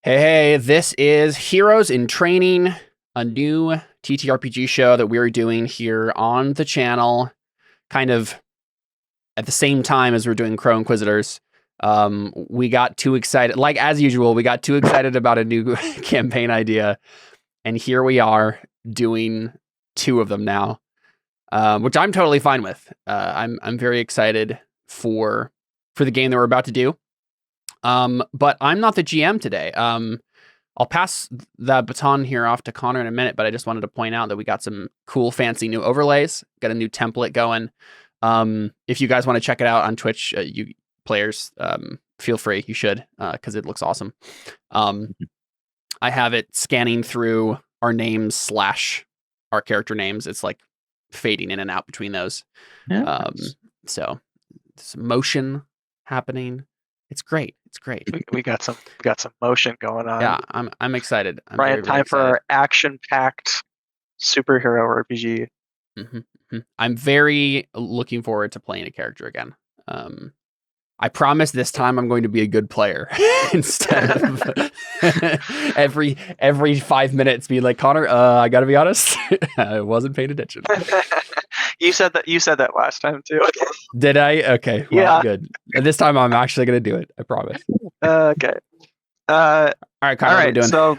Hey, this is Heroes in Training, a new TTRPG show that we're doing here on the channel, kind of at the same time as we're doing Crow Inquisitors. We got too excited, like as usual, we got too excited about a new campaign idea, and here we are doing two of them now, which I'm totally fine with. I'm very excited for the game that we're about to do. But I'm not the GM today. I'll pass the baton here off to Connor in a minute, but I just wanted to point out that we got some cool, fancy new overlays, got a new template going. If you guys want to check it out on Twitch, you players, feel free, you should, because it looks awesome. I have it scanning through our names / our character names. It's like fading in and out between those. Yeah. So some motion happening. It's great. It's great. We got some motion going on. Yeah, I'm excited. I'm Right, very, very time excited. for our action-packed superhero RPG. I'm very looking forward to playing a character again. I promise this time I'm going to be a good player instead of every 5 minutes being like, Connor, I gotta be honest, I wasn't paying attention. You said that last time too. Did I? Okay, well, Yeah. good. And this time I'm actually gonna do it. I promise. Okay. All right, Connor, what are we doing? So,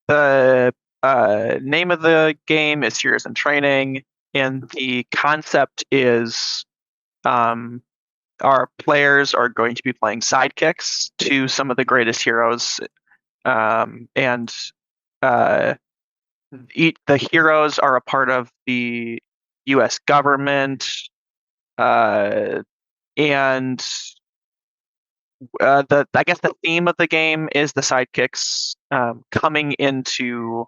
the name of the game is Heroes in Training, and the concept is, our players are going to be playing sidekicks to some of the greatest heroes, and the heroes are a part of the U.S. government, and I guess the theme of the game is the sidekicks coming into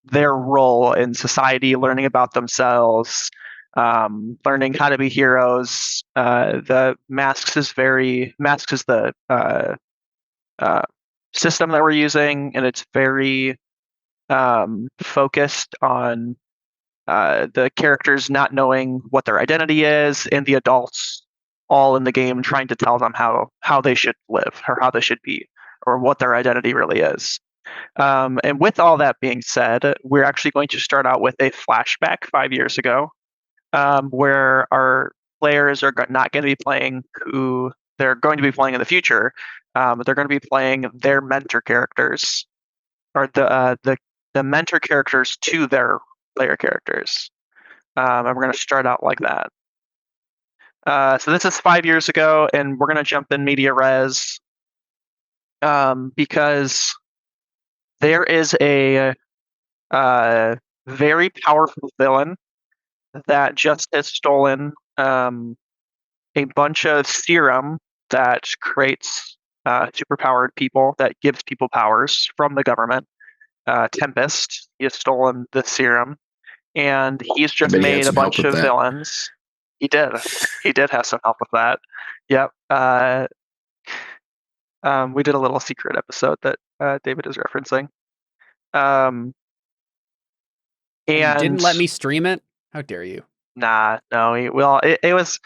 their role in society, learning about themselves, learning how to be heroes. The Masks is the system that we're using, and it's very focused on the characters not knowing what their identity is, and the adults all in the game trying to tell them how they should live, or how they should be, or what their identity really is. And with all that being said, we're actually going to start out with a flashback 5 years ago, where our players are not going to be playing who they're going to be playing in the future. They're going to be playing their mentor characters, or the mentor characters to their player characters. And we're going to start out like that. So this is 5 years ago, and we're going to jump in media res, because there is a very powerful villain that just has stolen a bunch of serum that creates superpowered people, that gives people powers from the government. Tempest, he has stolen the serum, and he's just made a bunch of villains. He did have some help with that. Yep. We did a little secret episode that David is referencing. And you didn't let me stream it? How dare you? Nah, no. It was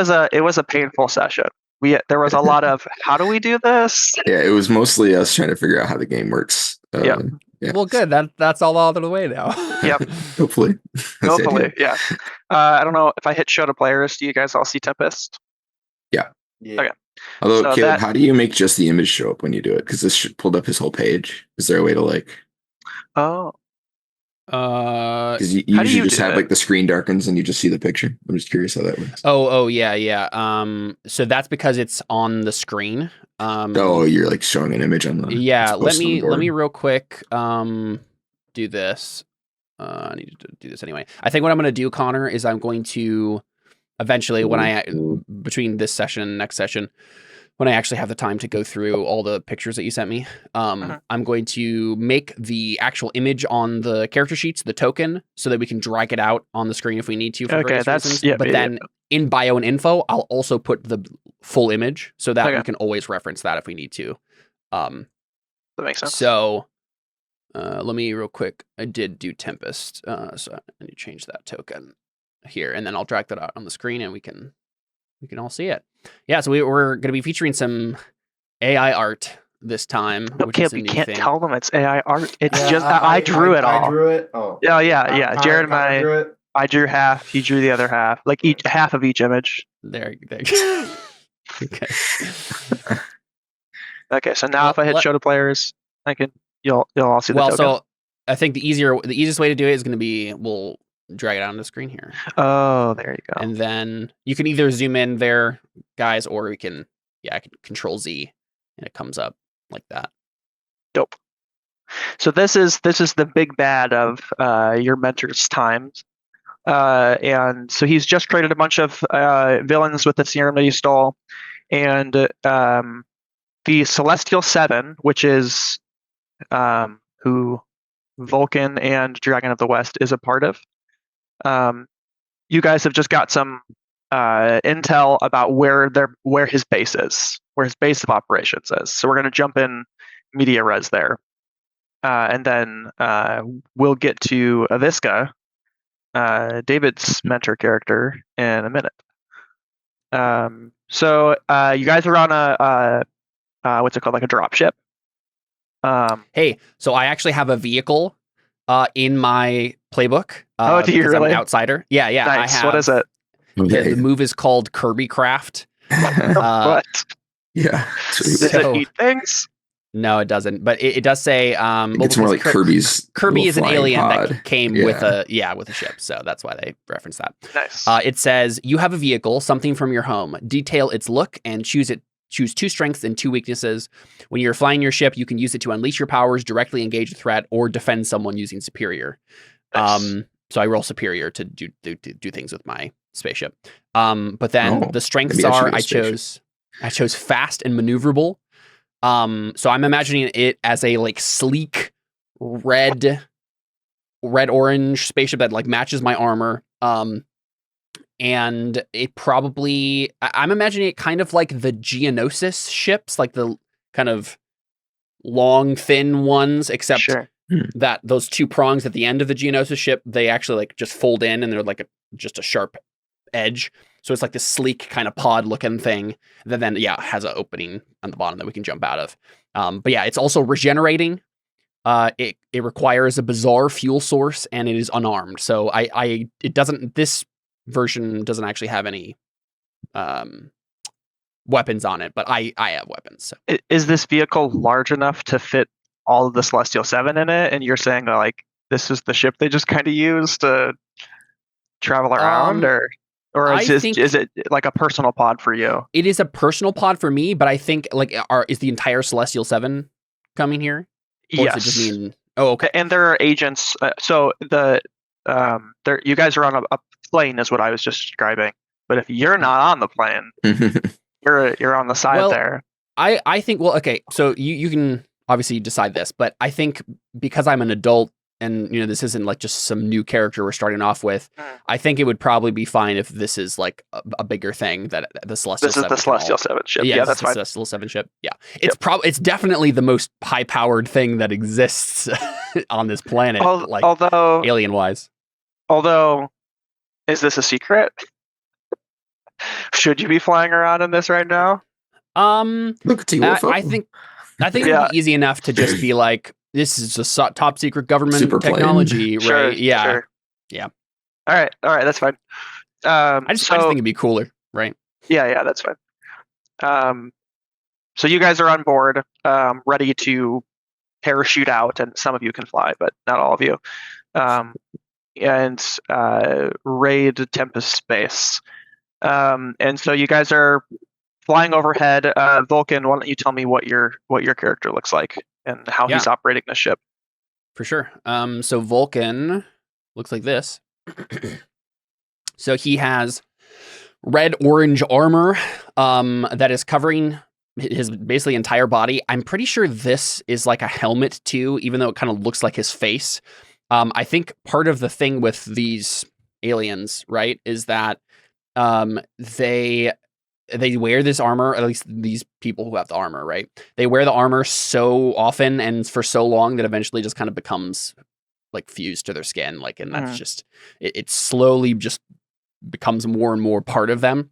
a painful session. There was a lot of, how do we do this? Yeah, it was mostly us trying to figure out how the game works. Yeah. Well, good. That's all out of the way now. Yep. Hopefully. Yeah. I don't know if I hit show to players. Do you guys all see Tempest? Yeah. Okay. Although, Caleb, how do you make just the image show up when you do it? Because this pulled up his whole page. Is there a way to Oh. Because you usually just have like the screen darkens and you just see the picture. I'm just curious how that works. Oh yeah. So that's because it's on the screen. You're like showing an image on the. Yeah, let me real quick do this. I need to do this anyway. I think what I'm going to do, Connor, is I'm going to eventually, between this session and next session, when I actually have the time to go through all the pictures that you sent me, I'm going to make the actual image on the character sheets, the token, so that we can drag it out on the screen if we need to for various reasons. But then in bio and info, I'll also put the full image so that we can always reference that if we need to. That makes sense. So let me real quick. I did do Tempest, so I need to change that token here, and then I'll drag that out on the screen, and we can all see it. yeah, so we're going to be featuring some AI art this time, which is a new can't thing. tell them it's AI art. It's just I drew it all. I drew it. Oh, yeah. Jared and I drew it. I drew half. He drew the other half, like half of each image. There. Okay. Okay, so now if I hit show to players, you'll all see the token. So I think the easiest way to do it is going to be we'll drag it out on the screen here. Oh, there you go. And then you can either zoom in there, guys, or I can Control Z, and it comes up like that. Dope. So this is the big bad of your mentor's times. And so he's just created a bunch of villains with the serum that he stole. And the Celestial Seven, which is who Vulcan and Dragon of the West is a part of. You guys have just got some intel about where his base is, where his base of operations is. So we're going to jump in media res there. And then we'll get to Aviska, David's mentor character, in a minute. So you guys are on a what's it called, like a drop ship. Hey, so I actually have a vehicle in my playbook. Oh, do you really? I'm an outsider. Yeah. Nice. I have, what is it? Okay. The move is called Kirby Craft. What? Yeah. Does it eat things? No, it doesn't. But it does say it's more like Kirby's. Kirby is an alien pod. that came with a ship, so that's why they reference that. Nice. It says you have a vehicle, something from your home. Detail its look and choose 2 strengths and 2 weaknesses. When you're flying your ship, you can use it to unleash your powers, directly engage a threat, or defend someone using superior. Nice. So I roll superior to do things with my spaceship. But then the strengths maybe are I chose fast and maneuverable. So I'm imagining it as a like sleek red orange spaceship that like matches my armor. And it probably I'm imagining it kind of like the Geonosis ships, like the kind of long, thin ones, except that those 2 prongs at the end of the Geonosis ship, they actually like just fold in and they're like just a sharp edge. So it's like this sleek kind of pod looking thing that then has an opening on the bottom that we can jump out of. But yeah, it's also regenerating. It requires a bizarre fuel source and it is unarmed. So this version doesn't actually have any weapons on it, but I have weapons. So. Is this vehicle large enough to fit all of the Celestial 7 in it? And you're saying like this is the ship they just kind of use to travel around, or is it like a personal pod for you? It is a personal pod for me, but I think like is the entire Celestial 7 coming here? Or Yes. does it just mean? Oh, okay. And there are agents. So you guys are on a plane, is what I was just describing. But if you're not on the plane, you're on the side there. I think. Well, okay. So you can obviously decide this, but I think because I'm an adult and this isn't like just some new character we're starting off with, I think it would probably be fine if this is like a bigger thing that the Celestial 7. This is the Celestial 7 ship. Yeah, that's fine. The Celestial 7 ship. Yeah. It's definitely the most high powered thing that exists on this planet, although alien wise. Although, is this a secret? Should you be flying around in this right now? Look at UFO. I think it'd be easy enough to just be like, this is a top secret government technology, sure, right? Yeah. Sure. Yeah. All right, that's fine. I just think it'd be cooler, right? Yeah, that's fine. So you guys are on board, ready to parachute out, and some of you can fly, but not all of you. And raid Tempest space. And so you guys are flying overhead. Vulcan, why don't you tell me what your character looks like and how he's operating the ship? For sure. So Vulcan looks like this. So he has red-orange armor that is covering his basically entire body. I'm pretty sure this is like a helmet too, even though it kind of looks like his face. I think part of the thing with these aliens, right, is that they wear this armor, at least these people who have the armor, right? They wear the armor so often and for so long that eventually just kind of becomes like fused to their skin. Like, and that's just, it slowly just becomes more and more part of them.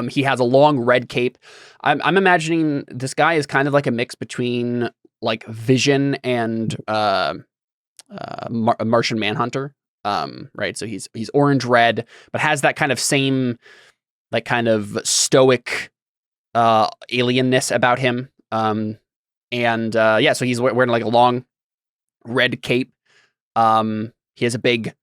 He has a long red cape. I'm imagining this guy is kind of like a mix between like Vision and Martian Manhunter. Right. So he's orange red, but has that kind of same like kind of stoic alienness about him. So he's wearing like a long red cape. He has a big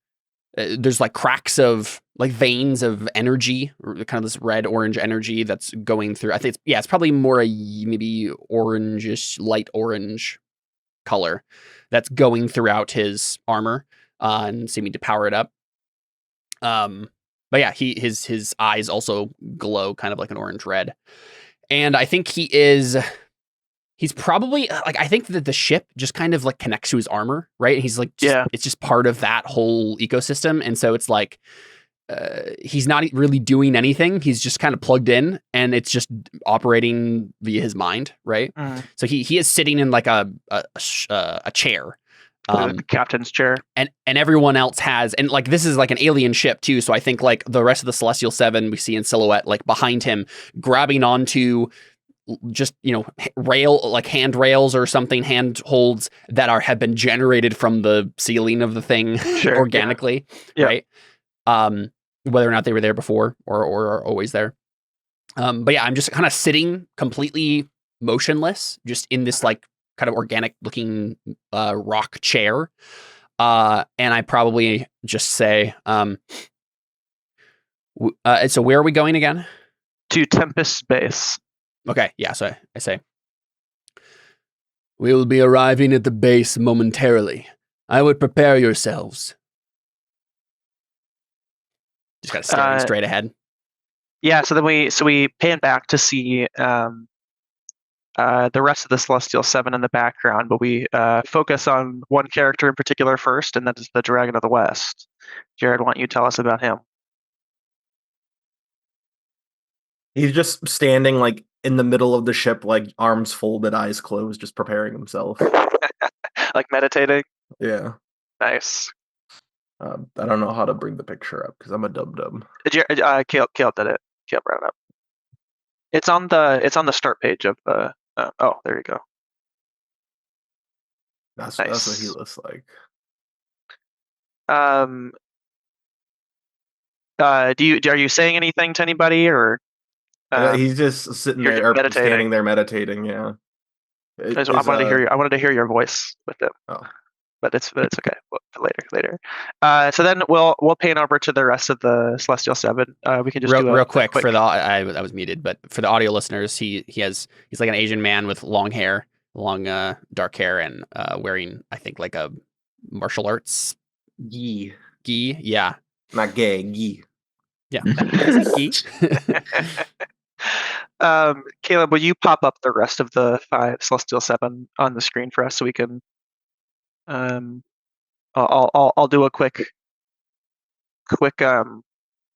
there's like cracks of like veins of energy, kind of this red orange energy that's going through. I think it's probably more maybe orangish, light orange color that's going throughout his armor and seeming to power it up. But yeah, his eyes also glow kind of like an orange red, and I think he's probably like, I think that the ship just kind of like connects to his armor, right? And he's like, it's just part of that whole ecosystem. And so it's like, he's not really doing anything. He's just kind of plugged in and it's just operating via his mind. Right. So he is sitting in like a chair, the captain's chair, and everyone else has, and like, this is like an alien ship too. So I think like the rest of the Celestial Seven we see in silhouette, like behind him, grabbing onto just, handrails or something, handholds that have been generated from the ceiling of the thing organically, right? Whether or not they were there before or are always there. But yeah, I'm just kind of sitting completely motionless, just in this like kind of organic looking rock chair. And I probably just say, so where are we going again? To Tempest Base. Okay, yeah, so I say, we will be arriving at the base momentarily. I would prepare yourselves. Just kind of staring straight ahead. Yeah, so then we pan back to see the rest of the Celestial Seven in the background, but we focus on one character in particular first, and that is the Dragon of the West. Jared, why don't you tell us about him? He's just standing like in the middle of the ship, like arms folded, eyes closed, just preparing himself. Like meditating? Yeah. Nice. I don't know how to bring the picture up because I'm a dub-dub. Caleb did it. Caleb brought it up. It's on the start page of the. Oh, there you go. That's what he looks like. Are you saying anything to anybody, or? He's just sitting there, or standing there meditating. Yeah. I wanted to hear your voice with it. Oh. But it's okay. Later. So then we'll pan over to the rest of the Celestial Seven. We can just real quick for the I was muted, but for the audio listeners, he's like an Asian man with long hair, dark hair, and wearing, I think, like a martial arts gi. Yeah, not gay, gi. Yeah. Caleb, will you pop up the rest of the 5 Celestial Seven on the screen for us so we can? I'll do a quick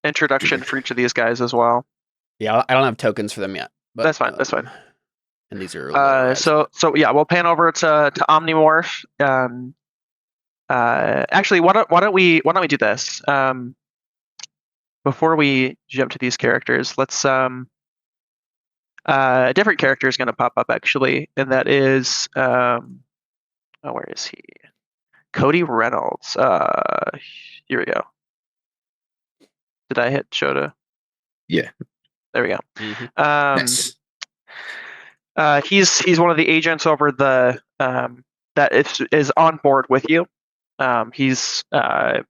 introduction for each of these guys as well. Yeah, I don't have tokens for them yet. But, that's fine. And these are so yeah, we'll pan over to Omnimorph. Actually, why don't we do this? Before we jump to these characters, let's a different character is going to pop up actually, and that is where is he? Cody Reynolds. Here we go. Did I hit show to? Yeah. There we go. Mm-hmm. He's one of the agents over the that is on board with you. He's kind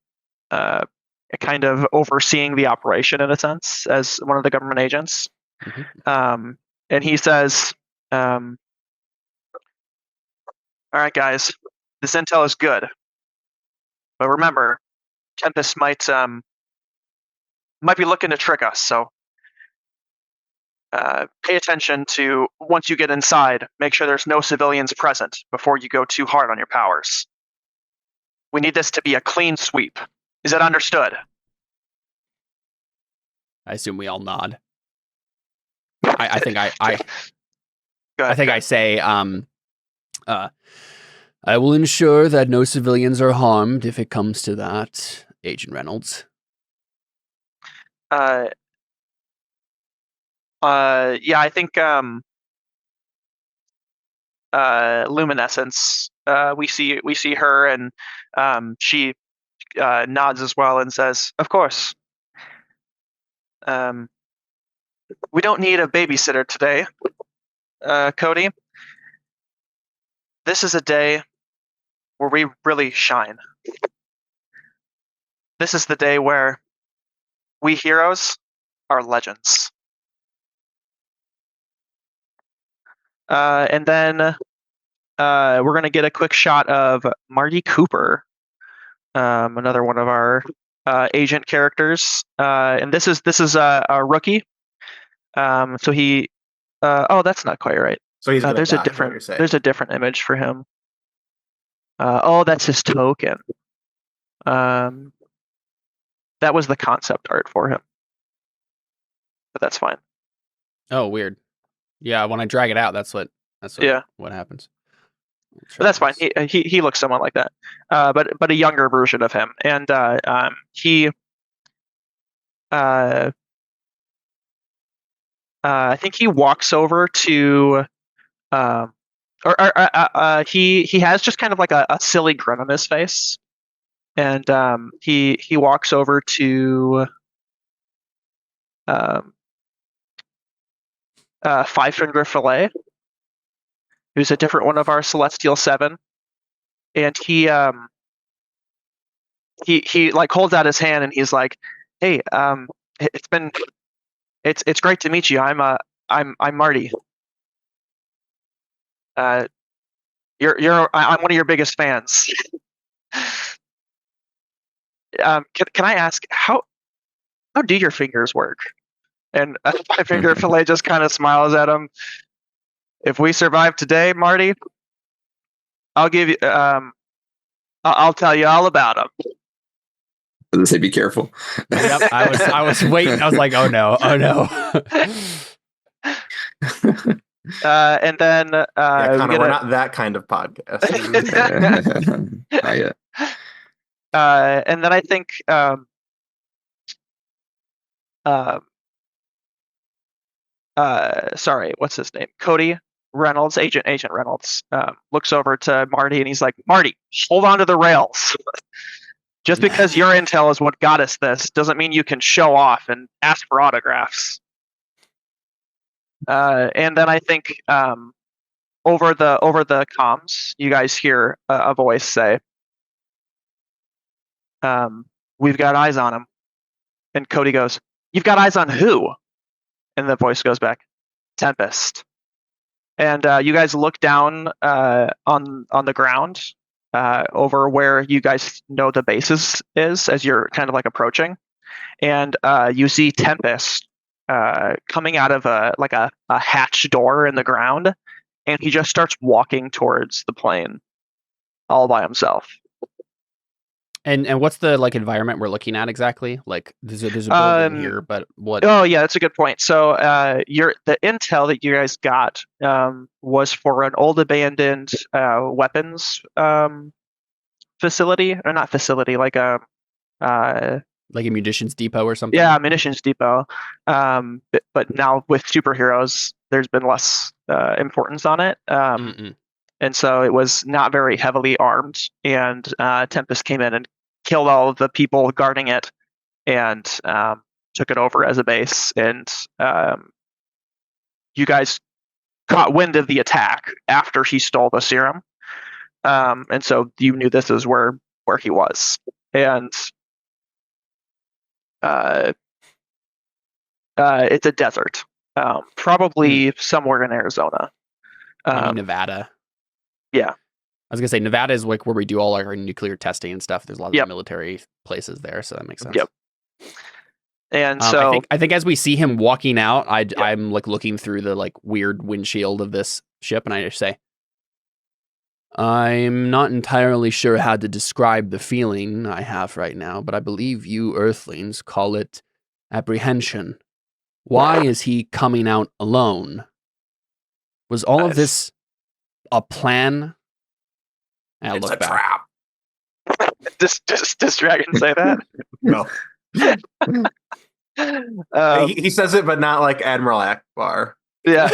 of overseeing the operation in a sense as one of the government agents. Mm-hmm. And he says, all right, guys, this intel is good. But remember, Tempest might be looking to trick us, so pay attention to, once you get inside, make sure there's no civilians present before you go too hard on your powers. We need this to be a clean sweep. Is it understood? I assume we all nod. I think I say, I will ensure that no civilians are harmed if it comes to that, Agent Reynolds. I think Luminescence. We see her, and she nods as well and says, "Of course. We don't need a babysitter today, Cody. This is a day where we really shine. This is the day where we heroes are legends." And then we're going to get a quick shot of Marty Cooper, another one of our agent characters. And this is a rookie. So he, that's not quite right. So he's there's a different image for him. That's his token. That was the concept art for him, but that's fine. Oh, weird. Yeah, when I drag it out, that's what happens. But that's fine. He looks somewhat like that, but a younger version of him, and he. I think he walks over to, he has just kind of like a silly grin on his face, and he walks over to Five Finger Fillet, who's a different one of our Celestial 7, and he like holds out his hand and he's like, "Hey, it's great to meet you. I'm Marty. I'm one of your biggest fans. Can I ask how do your fingers work?" And Five Finger Fillet just kind of smiles at him. "If we survive today, Marty, I'll give you. I'll tell you all about them." I was gonna say, be careful. Yep, I was waiting. I was like, oh no. And then Connor, we're not that kind of podcast. And then I think sorry, what's his name? Cody Reynolds, Agent Reynolds, looks over to Marty and he's like, "Marty, hold on to the rails. Just because your intel is what got us this doesn't mean you can show off and ask for autographs." And then I think over the comms, you guys hear a voice say, "We've got eyes on him." And Cody goes, "You've got eyes on who?" And the voice goes back, "Tempest." And you guys look down on the ground over where you guys know the base is as you're kind of like approaching, and you see Tempest coming out of a hatch door in the ground, and he just starts walking towards the plane all by himself. And what's the environment we're looking at exactly? Like there's a building here, but what? Oh yeah, that's a good point. So the intel that you guys got was for an old abandoned weapons facility, or not facility, like a munitions depot or something. Yeah, munitions depot. But now with superheroes, there's been less importance on it. And so it was not very heavily armed, and Tempest came in and killed all of the people guarding it, and took it over as a base. And you guys caught wind of the attack after he stole the serum, and so you knew this is where he was. And it's a desert, probably somewhere in Arizona. Nevada. Yeah. I was gonna say Nevada is like where we do all our nuclear testing and stuff. There's a lot of military places there, so that makes sense. Yep. And so I think as we see him walking out, I'm like looking through the weird windshield of this ship, and I just say, "I'm not entirely sure how to describe the feeling I have right now, but I believe you Earthlings call it apprehension. Why is he coming out alone? Was all of this a plan?" And it's a trap. Does Dragon say that? No. He says it, but not like Admiral Akbar. Yeah.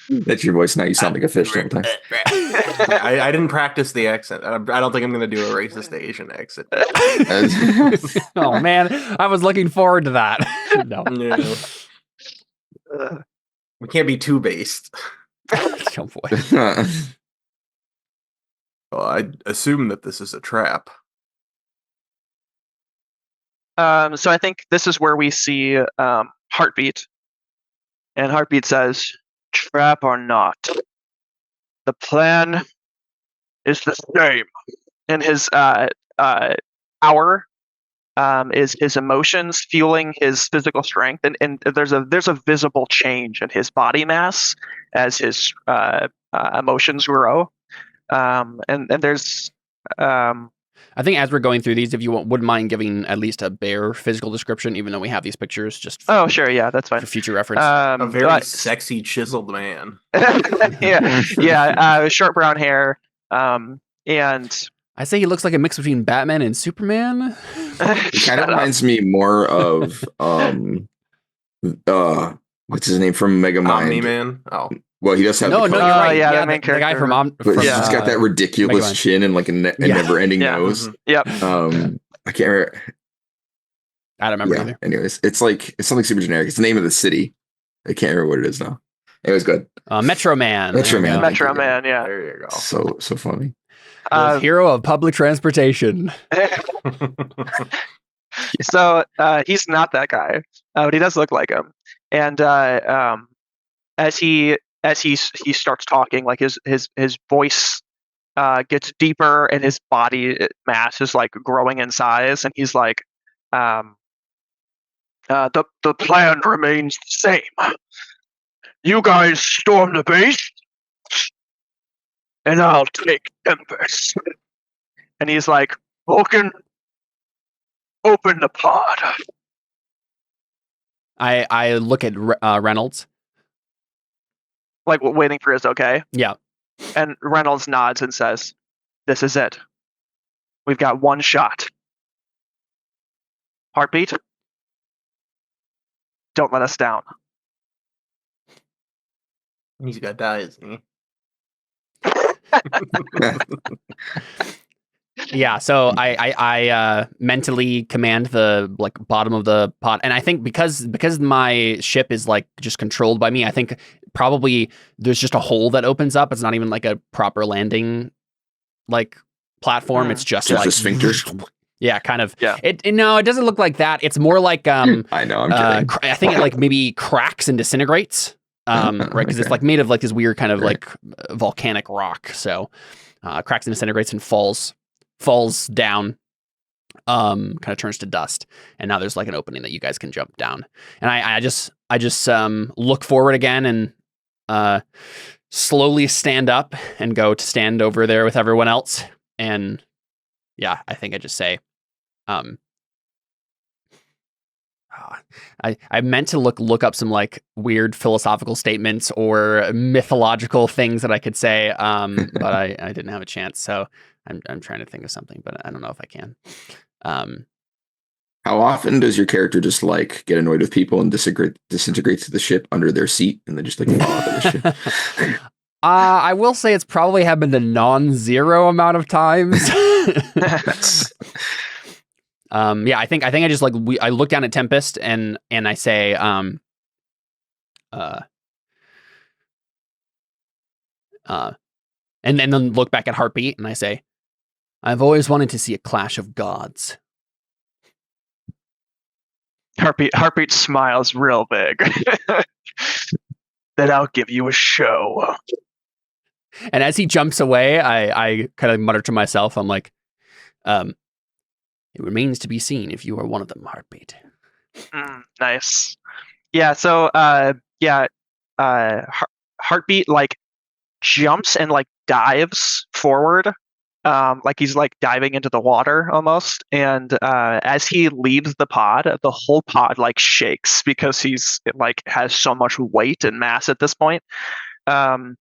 That's your voice now. You sound like a fish sometimes. I didn't practice the accent. I don't think I'm going to do a racist Asian accent. Oh man, I was looking forward to that. No. We can't be too based. Oh boy. Well, I assume that this is a trap. So I think this is where we see Heartbeat. And Heartbeat says, "Trap or not, the plan is the same." And his hour is his emotions fueling his physical strength, and there's a visible change in his body mass as his emotions grow. And there's I think as we're going through these, if you wouldn't mind giving at least a bare physical description, even though we have these pictures, just for, sure, yeah, that's fine for future reference. A very sexy, chiseled man. Short brown hair, and I say he looks like a mix between Batman and Superman. It kind of reminds me more of what's his name from Megamind? Omni-Man. Oh. Well, he does have you're right. Yeah, the main character. The guy from but he's just got that ridiculous Megamind. chin and like a never-ending nose. Yep. I can't remember. I don't remember either. Anyways, it's something super generic. It's the name of the city. I can't remember what it is now. It was good. Metro Man. Metro Man. Yeah. There you go. So funny. Hero of public transportation. So he's not that guy, but he does look like him. And as he starts talking, like his voice gets deeper and his body mass is like growing in size, and he's like, the plan remains the same. You guys storm the base, and I'll take Tempest. And he's like, Vulcan, open the pod. I look at Reynolds. Like waiting for his okay. Yeah. And Reynolds nods and says, "This is it. We've got one shot. Heartbeat, don't let us down." He's got die, isn't he? Yeah, so I mentally command the bottom of the pod, and I think because my ship is like just controlled by me, I think probably there's just a hole that opens up. It's not even like a proper landing platform. It's just like a sphincter. Yeah, kind of. Yeah. It doesn't look like that. It's more like I know. I'm kidding. I think it like maybe cracks and disintegrates. Right, because it's like made of like this weird kind of like volcanic rock. So cracks and disintegrates and falls down, kind of turns to dust, and now there's like an opening that you guys can jump down. And I just look forward again and slowly stand up and go to stand over there with everyone else. And yeah, I think I just say, I meant to look up some like weird philosophical statements or mythological things that I could say, but I didn't have a chance. So I'm trying to think of something, but I don't know if I can. How often does your character just like get annoyed with people and disintegrate to the ship under their seat and then just like fall out of the ship? I will say it's probably happened a non-zero amount of times. Yeah, I think I just I look down at Tempest and I say, and then look back at Heartbeat and I say, I've always wanted to see a clash of gods. Heartbeat smiles real big. Then I'll give you a show. And as he jumps away, I kind of mutter to myself, I'm like, it remains to be seen if you are one of them, Heartbeat. Nice. Yeah, so Heartbeat like jumps and like dives forward, like he's like diving into the water almost. And as he leaves the pod, the whole pod like shakes because it has so much weight and mass at this point. And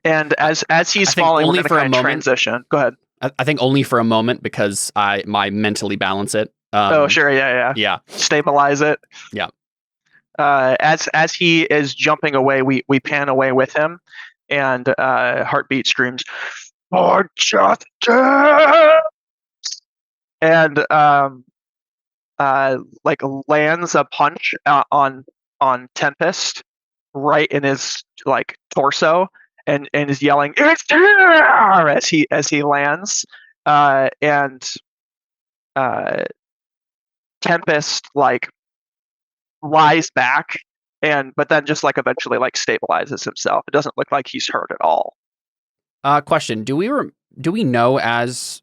as he's falling, we're gonna kind of transition. Go ahead. I think only for a moment because I mentally balance it. Oh, sure, yeah. Yeah. Stabilize it. Yeah. As he is jumping away, we pan away with him, and Heartbeat screams, "For justice!" And like lands a punch on Tempest right in his like torso, and is yelling, "It's here!" as he lands, and Tempest like lies back, but then just like eventually like stabilizes himself. It doesn't look like he's hurt at all. Question: do we know as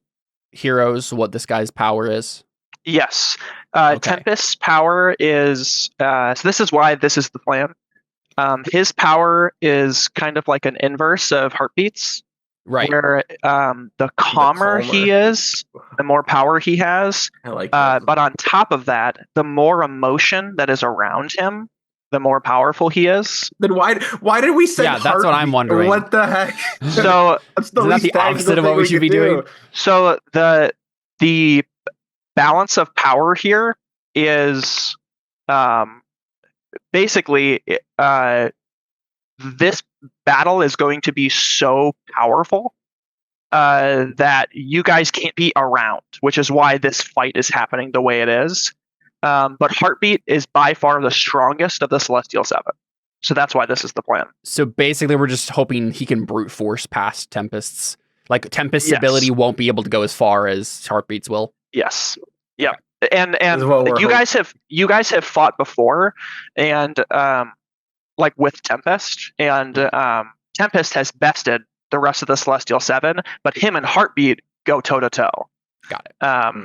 heroes what this guy's power is? Yes. Okay. Tempest's power is so this is why this is the plan. His power is kind of like an inverse of Heartbeat's, Right. where the calmer he is, the more power he has. I like that. But on top of that, the more emotion that is around him, the more powerful he is. Then why did we send Yeah, that's what I'm Heartbeat? wondering. What the heck? So That's the Isn't that least the tactical opposite of what thing we should be could do. doing? So the balance of power here is basically this battle is going to be so powerful that you guys can't be around, which is why this fight is happening the way it is. But Heartbeat is by far the strongest of the Celestial Seven. So that's why this is the plan. So basically, we're just hoping he can brute force past Tempest's. Like Tempest's Yes. ability won't be able to go as far as Heartbeat's will. Yes. Yep. And This is what we're you guys have fought before, and like with Tempest, and Tempest has bested the rest of the Celestial Seven, but him and Heartbeat go toe to toe. Got it.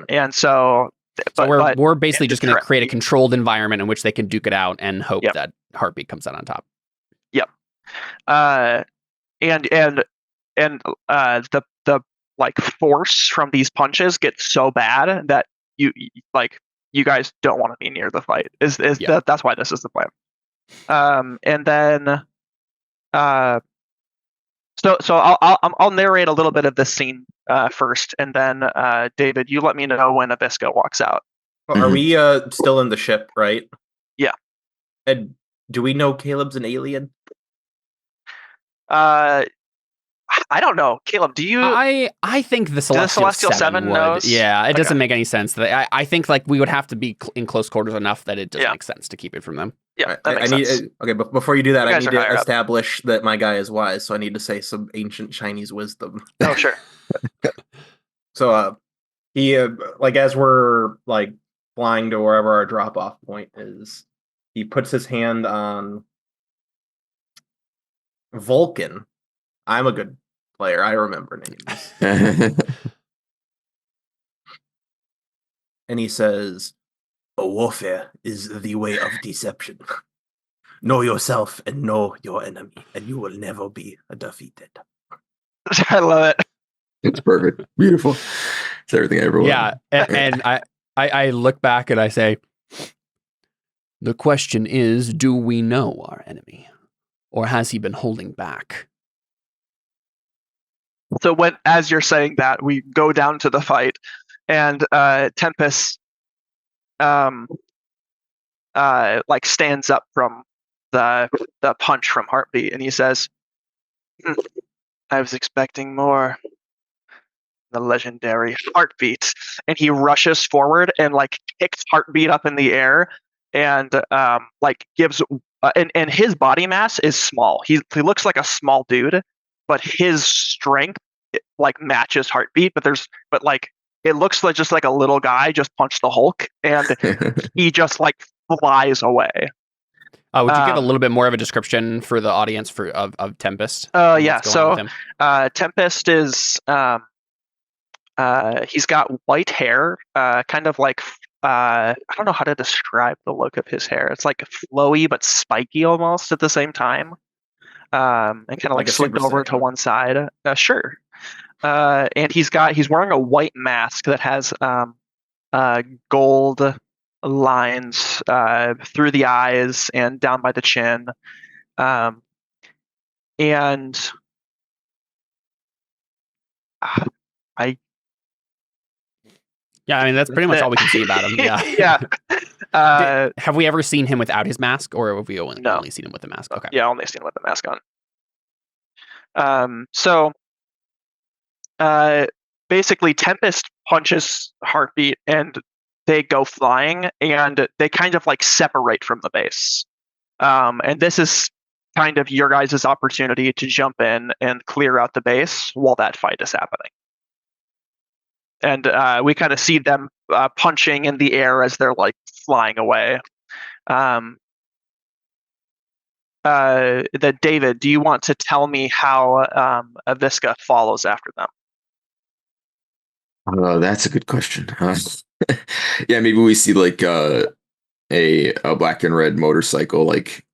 And so, So but we're basically just going to correct. create a controlled environment in which they can duke it out and hope Yep. that Heartbeat comes out on top. And the like force from these punches gets so bad that you guys don't want to be near the fight. That's why this is the plan. And then so I'll narrate a little bit of this scene first, and then David, you let me know when Avisco walks out. Are we still in the ship, right? Yeah. And do we know Caleb's an alien? I don't know, Caleb. Do you? I think the Celestial, Seven would. knows? Yeah, it doesn't Okay. make any sense. I think like we would have to be in close quarters enough that it doesn't Yeah. make sense to keep it from them. Yeah, that makes sense. Okay, but before you do that, You I guys need are to higher up. establish that my guy is wise. So I need to say some ancient Chinese wisdom. Oh, sure. So he like as we're like flying to wherever our drop off point is, he puts his hand on Vulcan. I'm a good player. I remember names. And he says, "A warfare is the way of deception. Know yourself and know your enemy, and you will never be defeated." I love it. It's perfect. Beautiful. It's everything I ever wanted. Yeah, and I look back and I say, the question is, do we know our enemy, or has he been holding back? So as you're saying that, we go down to the fight, and Tempest like stands up from the punch from Heartbeat, and he says, "I was expecting more." The legendary Heartbeat, and he rushes forward and like kicks Heartbeat up in the air, and like gives and his body mass is small. He looks like a small dude, but his strength like matches Heartbeat. But like it looks like just like a little guy just punched the Hulk, and he just like flies away. Would you give a little bit more of a description for the audience of Tempest? Yeah. So Tempest is he's got white hair, kind of like I don't know how to describe the look of his hair. It's like flowy but spiky almost at the same time, and kind of like a slicked Super over to Saiyan. one side. Sure. And he's wearing a white mask that has gold lines through the eyes and down by the chin, and Yeah, I mean that's pretty much all we can see about him. Yeah. yeah. Have we ever seen him without his mask, or have we only No. seen him with the mask? Okay. Yeah, only seen him with the mask on. So basically, Tempest punches Heartbeat, and they go flying, and they kind of like separate from the base. And this is kind of your guys' opportunity to jump in and clear out the base while that fight is happening. And we kind of see them punching in the air as they're like flying away. David, do you want to tell me how Aviska follows after them? Oh, that's a good question. Yeah, maybe we see like a black and red motorcycle like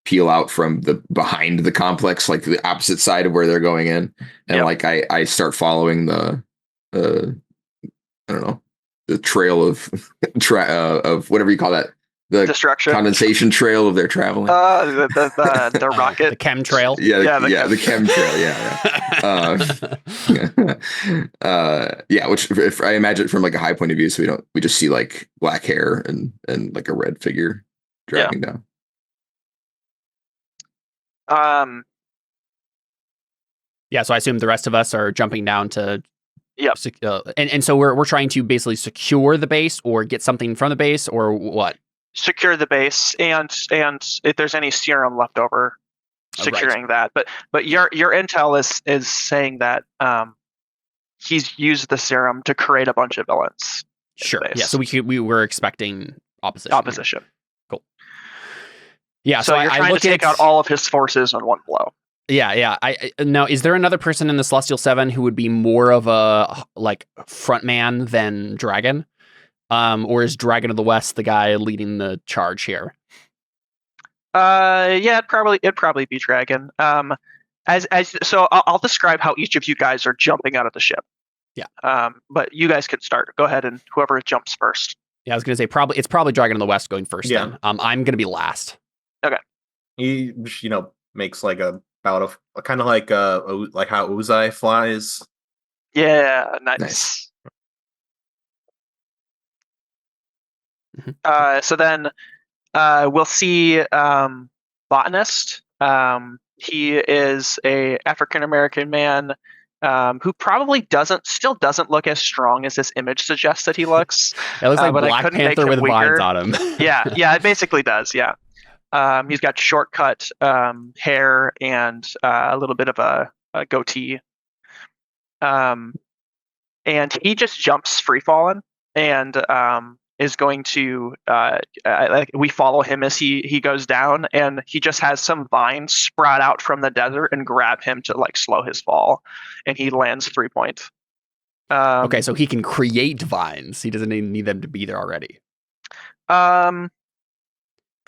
peel out from the behind the complex, like the opposite side of where they're going in, and like I start following the I don't know, the trail of of whatever you call that, the Destruction, condensation trail of their traveling. The rocket, the chemtrail. The chemtrail. Yeah. Which if I imagine from like a high point of view, so we just see like black hair and like a red figure dragging down. Yeah, so I assume the rest of us are jumping down to. Yep. And so we're trying to basically secure the base or get something from the base or what? Secure the base, and if there's any serum left over, securing that. But your intel is saying that he's used the serum to create a bunch of villains. Sure. Yeah. So we were expecting opposition. Cool. Yeah. So you're trying to take out all of his forces on one blow. Yeah. Now, is there another person in the Celestial Seven who would be more of a like front man than Dragon? Or is Dragon of the West the guy leading the charge here? Yeah, it'd probably be Dragon. So I'll describe how each of you guys are jumping out of the ship. Yeah. But you guys can start. Go ahead, and whoever jumps first. Yeah, I was gonna say it's probably Dragon of the West going first. Yeah. Then. I'm gonna be last. Okay. He makes like a bout of kind of like how Uzai flies. Yeah, nice. So then we'll see Botanist. He is a African American man who probably still doesn't look as strong as his image suggests that he looks. It looks like Black Panther with vines on him. yeah, it basically does. Yeah. He's got shortcut hair and a little bit of a goatee. And he just jumps free falling and is going to we follow him as he goes down, and he just has some vines sprout out from the desert and grab him to like slow his fall, and he lands 3 points. Okay, so he can create vines. He doesn't even need them to be there already. Because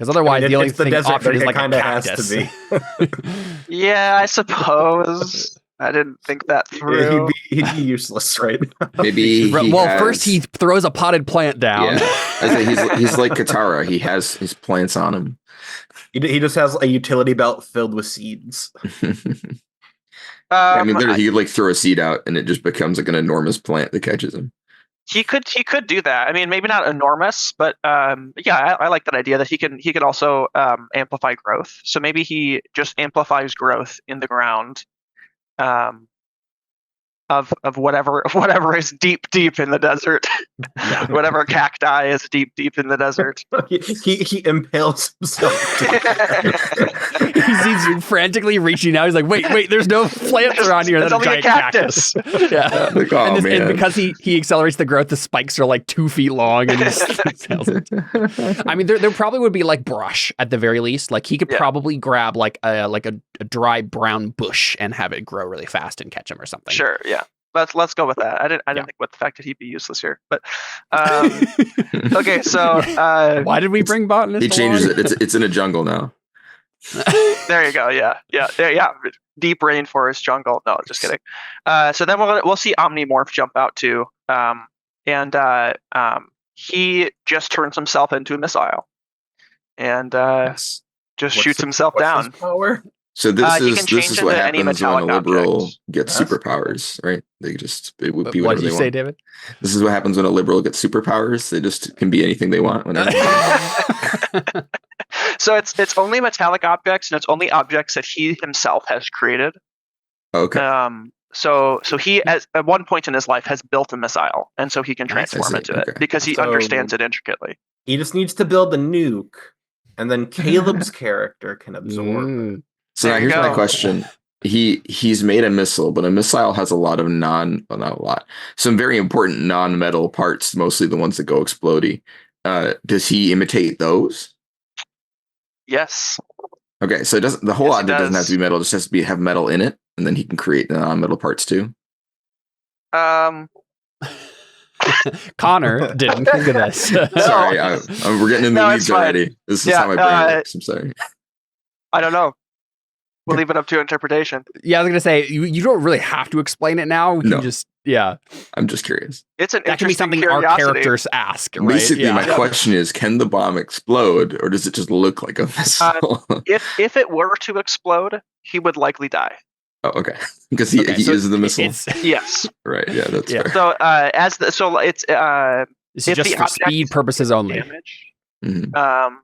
otherwise, the only thing option is like a cactus. Has to be. Yeah, I suppose. I didn't think that through. He'd be useless, right? Maybe. First he throws a potted plant down. Yeah. He's like Katara. He has his plants on him. He just has a utility belt filled with seeds. I mean, literally, he could like throw a seed out, and it just becomes like an enormous plant that catches him. He could do that. I mean, maybe not enormous, but I like that idea that he could also amplify growth. So maybe he just amplifies growth in the ground. Of whatever is deep in the desert. Whatever cacti is deep in the desert. he impales himself. He's frantically reaching out. He's like, wait, there's no plants around here. That's a giant cactus. Yeah. Like, and because he accelerates the growth, the spikes are like 2 feet long. And I mean, there probably would be like brush at the very least. Like he could probably grab like a dry brown bush and have it grow really fast and catch him or something. Sure. Yeah. Let's go with that. I didn't think about the fact that he'd be useless here, but okay. So why did we bring Botanist? He changes it. It's in a jungle now. There you go. Yeah. Deep rainforest jungle. No, just kidding. So then we'll see Omnimorph jump out too, and he just turns himself into a missile, and just shoots himself down. Power. So He can this change is what into any happens when a metallic liberal object. gets That's superpowers, right? It would be What whatever did you they say, want. David? This is what happens when a liberal gets superpowers. They just can be anything they want whenever. So it's only metallic objects, and it's only objects that he himself has created. Okay. So he at one point in his life has built a missile, and so he can Nice. transform I see. into it Okay. because he So- understands it intricately. He just needs to build a nuke, and then Caleb's character can absorb. Mm. So There now you here's my go. question. He's made a missile, but a missile has a lot of not a lot, some very important non-metal parts, mostly the ones that go explodey. Does he imitate those? Yes. Okay, so it doesn't the whole Yes, he object doesn't have to does. be metal, it just has to have metal in it, and then he can create the non-metal parts too. Connor didn't think of this. Sorry, we're getting in the No, weeds it's fine. already. This is Yeah, how my brain works. I'm sorry. I don't know. We'll leave it up to interpretation. Yeah, I was gonna say you don't really have to explain it now. We can No. just I'm just curious. It's an that can be interesting something curiosity. our characters ask, right? Basically, Yeah. my question is: can the bomb explode, or does it just look like a missile? If it were to explode, he would likely die. Oh, okay. Because he Okay, so is the missile, It's, Yes. right? Yeah, that's Yeah. fair. So it's this is If just the for object speed purposes only. damage. Mhm.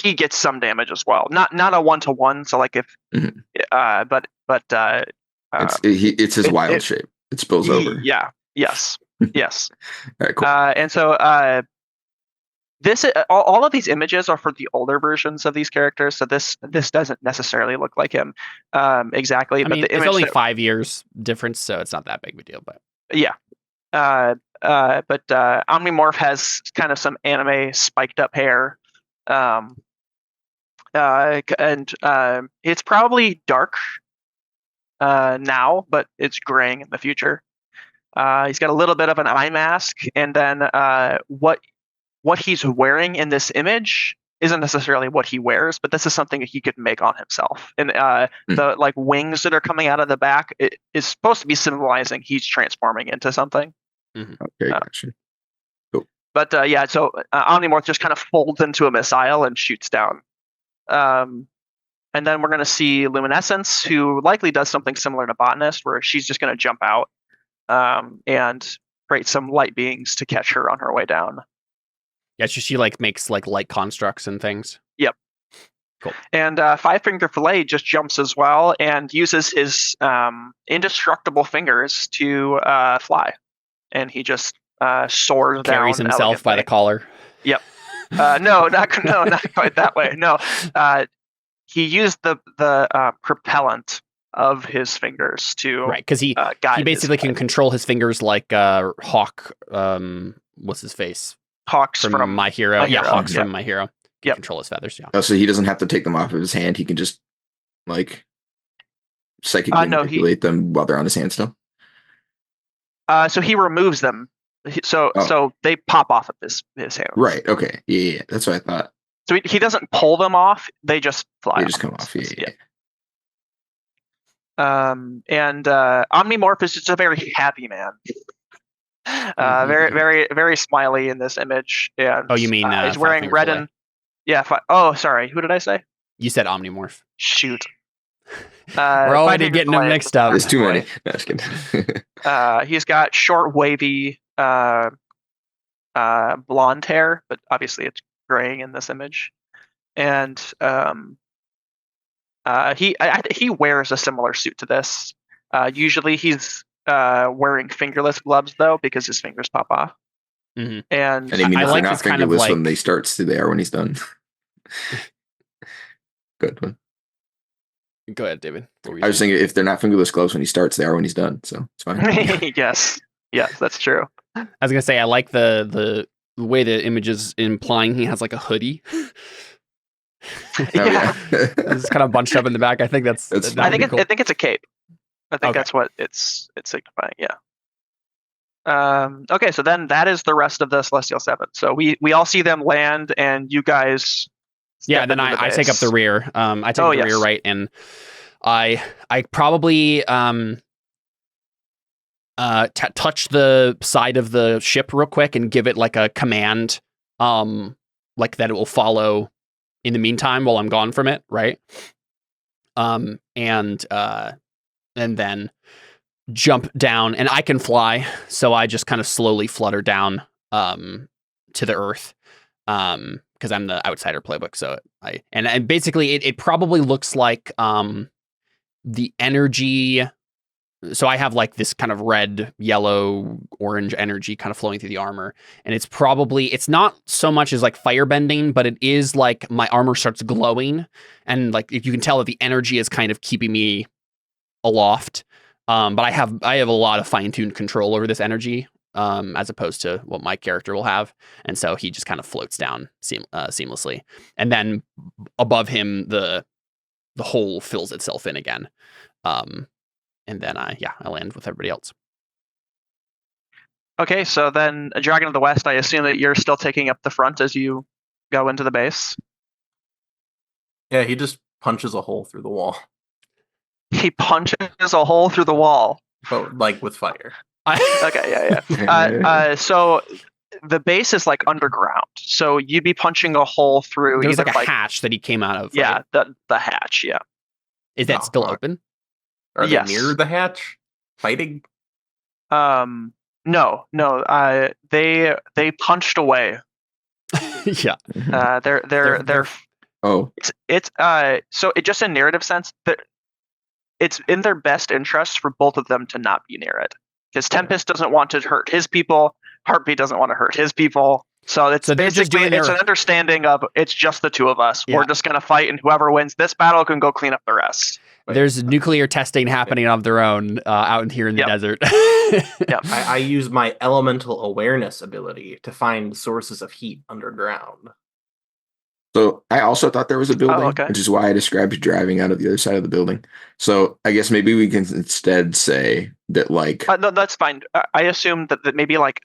He gets some damage as well. Not a 1-to-1. So like if Mhm. but It's his it- wild it- shape. It spills over. Yeah. Yes. Yes. All right, cool. And so this all of these images are for the older versions of these characters. So this doesn't necessarily look like him exactly. I but mean, the it's image only that- 5 years difference, so it's not that big of a deal. But yeah. But Omnimorph has kind of some anime spiked up hair. And it's probably dark now, but it's graying in the future. He's got a little bit of an eye mask, and then what he's wearing in this image isn't necessarily what he wears, but this is something that he could make on himself. And the like wings that are coming out of the back is supposed to be symbolizing he's transforming into something. Okay, gotcha. But yeah, so Omnimorph just kind of folds into a missile and shoots down. And then we're going to see Luminescence, who likely does something similar to Botanist, where she's just going to jump out and create some light beings to catch her on her way down. yeah, she like makes like light constructs and things. Yep. Cool. And Five Finger Fillet just jumps as well and uses his indestructible fingers to fly. And he just soars Carries down himself by the elegantly. collar. No, not quite that way. No, he used the propellant of his fingers to Right, because he guide. he basically his can flight. control his fingers like Hawk. What's his face Hawks from My Hero? My Yeah, Hero, Hawks yeah. from My Hero. Can Yep. control his feathers. Yeah. Oh, so he doesn't have to take them off of his hand. He can just like psychically No, manipulate them while they're on his hand still. So he removes them. So they pop off of his hand. Right. Okay. Yeah. That's what I thought. So he doesn't pull them off; they just fly. They just come off. Yeah. And Omnimorph is just a very happy man. Very, very, very smiley in this image. And Oh, you mean he's wearing Five-Finger red Fillet. and oh, sorry, who did I say? You said Omnimorph. Shoot. We're already Five-Finger getting them Fillet. mixed up. There's too many. No, just kidding. He's got short, wavy, blonde hair, but obviously it's graying in this image. And he wears a similar suit to this. Usually he's wearing fingerless gloves though, because his fingers pop off. Mhm. And And I mean, I if like they're not this kind of fingerless like- when they start, so they are when he's done. Good one. Go ahead, David. What were you I was saying? thinking if they're not fingerless gloves when he starts, they are when he's done. So it's fine. yes, that's true. I was gonna say I like the way the image is implying he has like a hoodie. Oh, Yeah. It's kind of bunched up in the back. I think that's. That's that would be cool. I think it's a cape. I think Okay. that's what it's signifying. Yeah. Okay, so then that is the rest of the Celestial Seven. So we all see them land, and you guys. Yeah, step then into the I take up base. the rear. I take Oh, the rear yes. right, and I probably touch the side of the ship real quick and give it like a command, like that it will follow in the meantime while I'm gone from it, right? and then jump down, and I can fly, so I just kind of slowly flutter down to the earth, because I'm the outsider playbook. So and basically it probably looks like the energy. So I have like this kind of red, yellow, orange energy kind of flowing through the armor. And it's not so much as like firebending, but it is like my armor starts glowing. And like you can tell that the energy is kind of keeping me aloft. But I have a lot of fine-tuned control over this energy, as opposed to what my character will have. And so he just kind of floats down seamlessly. And then above him, the hole fills itself in again. And then I land with everybody else. Okay, so then Dragon of the West, I assume that you're still taking up the front as you go into the base. Yeah, he just punches a hole through the wall, He punches a hole through the wall. but like with fire. Okay, yeah. So the base is like underground, so you'd be punching a hole through. There's either like a hatch that he came out of. Yeah, right? the hatch. Yeah. Is that still open? Are Yes. they near the hatch fighting? No. They punched away. Yeah. They're Oh, it's so it just in narrative sense that it's in their best interest for both of them to not be near it, because Tempest doesn't want to hurt his people, Heartbeat doesn't want to hurt his people, so they're just basically doing it's their- an understanding of it's just the two of us. Yeah. We're just gonna fight, and whoever wins this battle can go clean up the rest. There's nuclear testing happening of their own out in here in the Yep. desert. Yep. I use my elemental awareness ability to find sources of heat underground. so I also thought there was a building, okay. which is why I described driving out of the other side of the building. So I guess maybe we can instead say that, like, No, that's fine. I assume that maybe like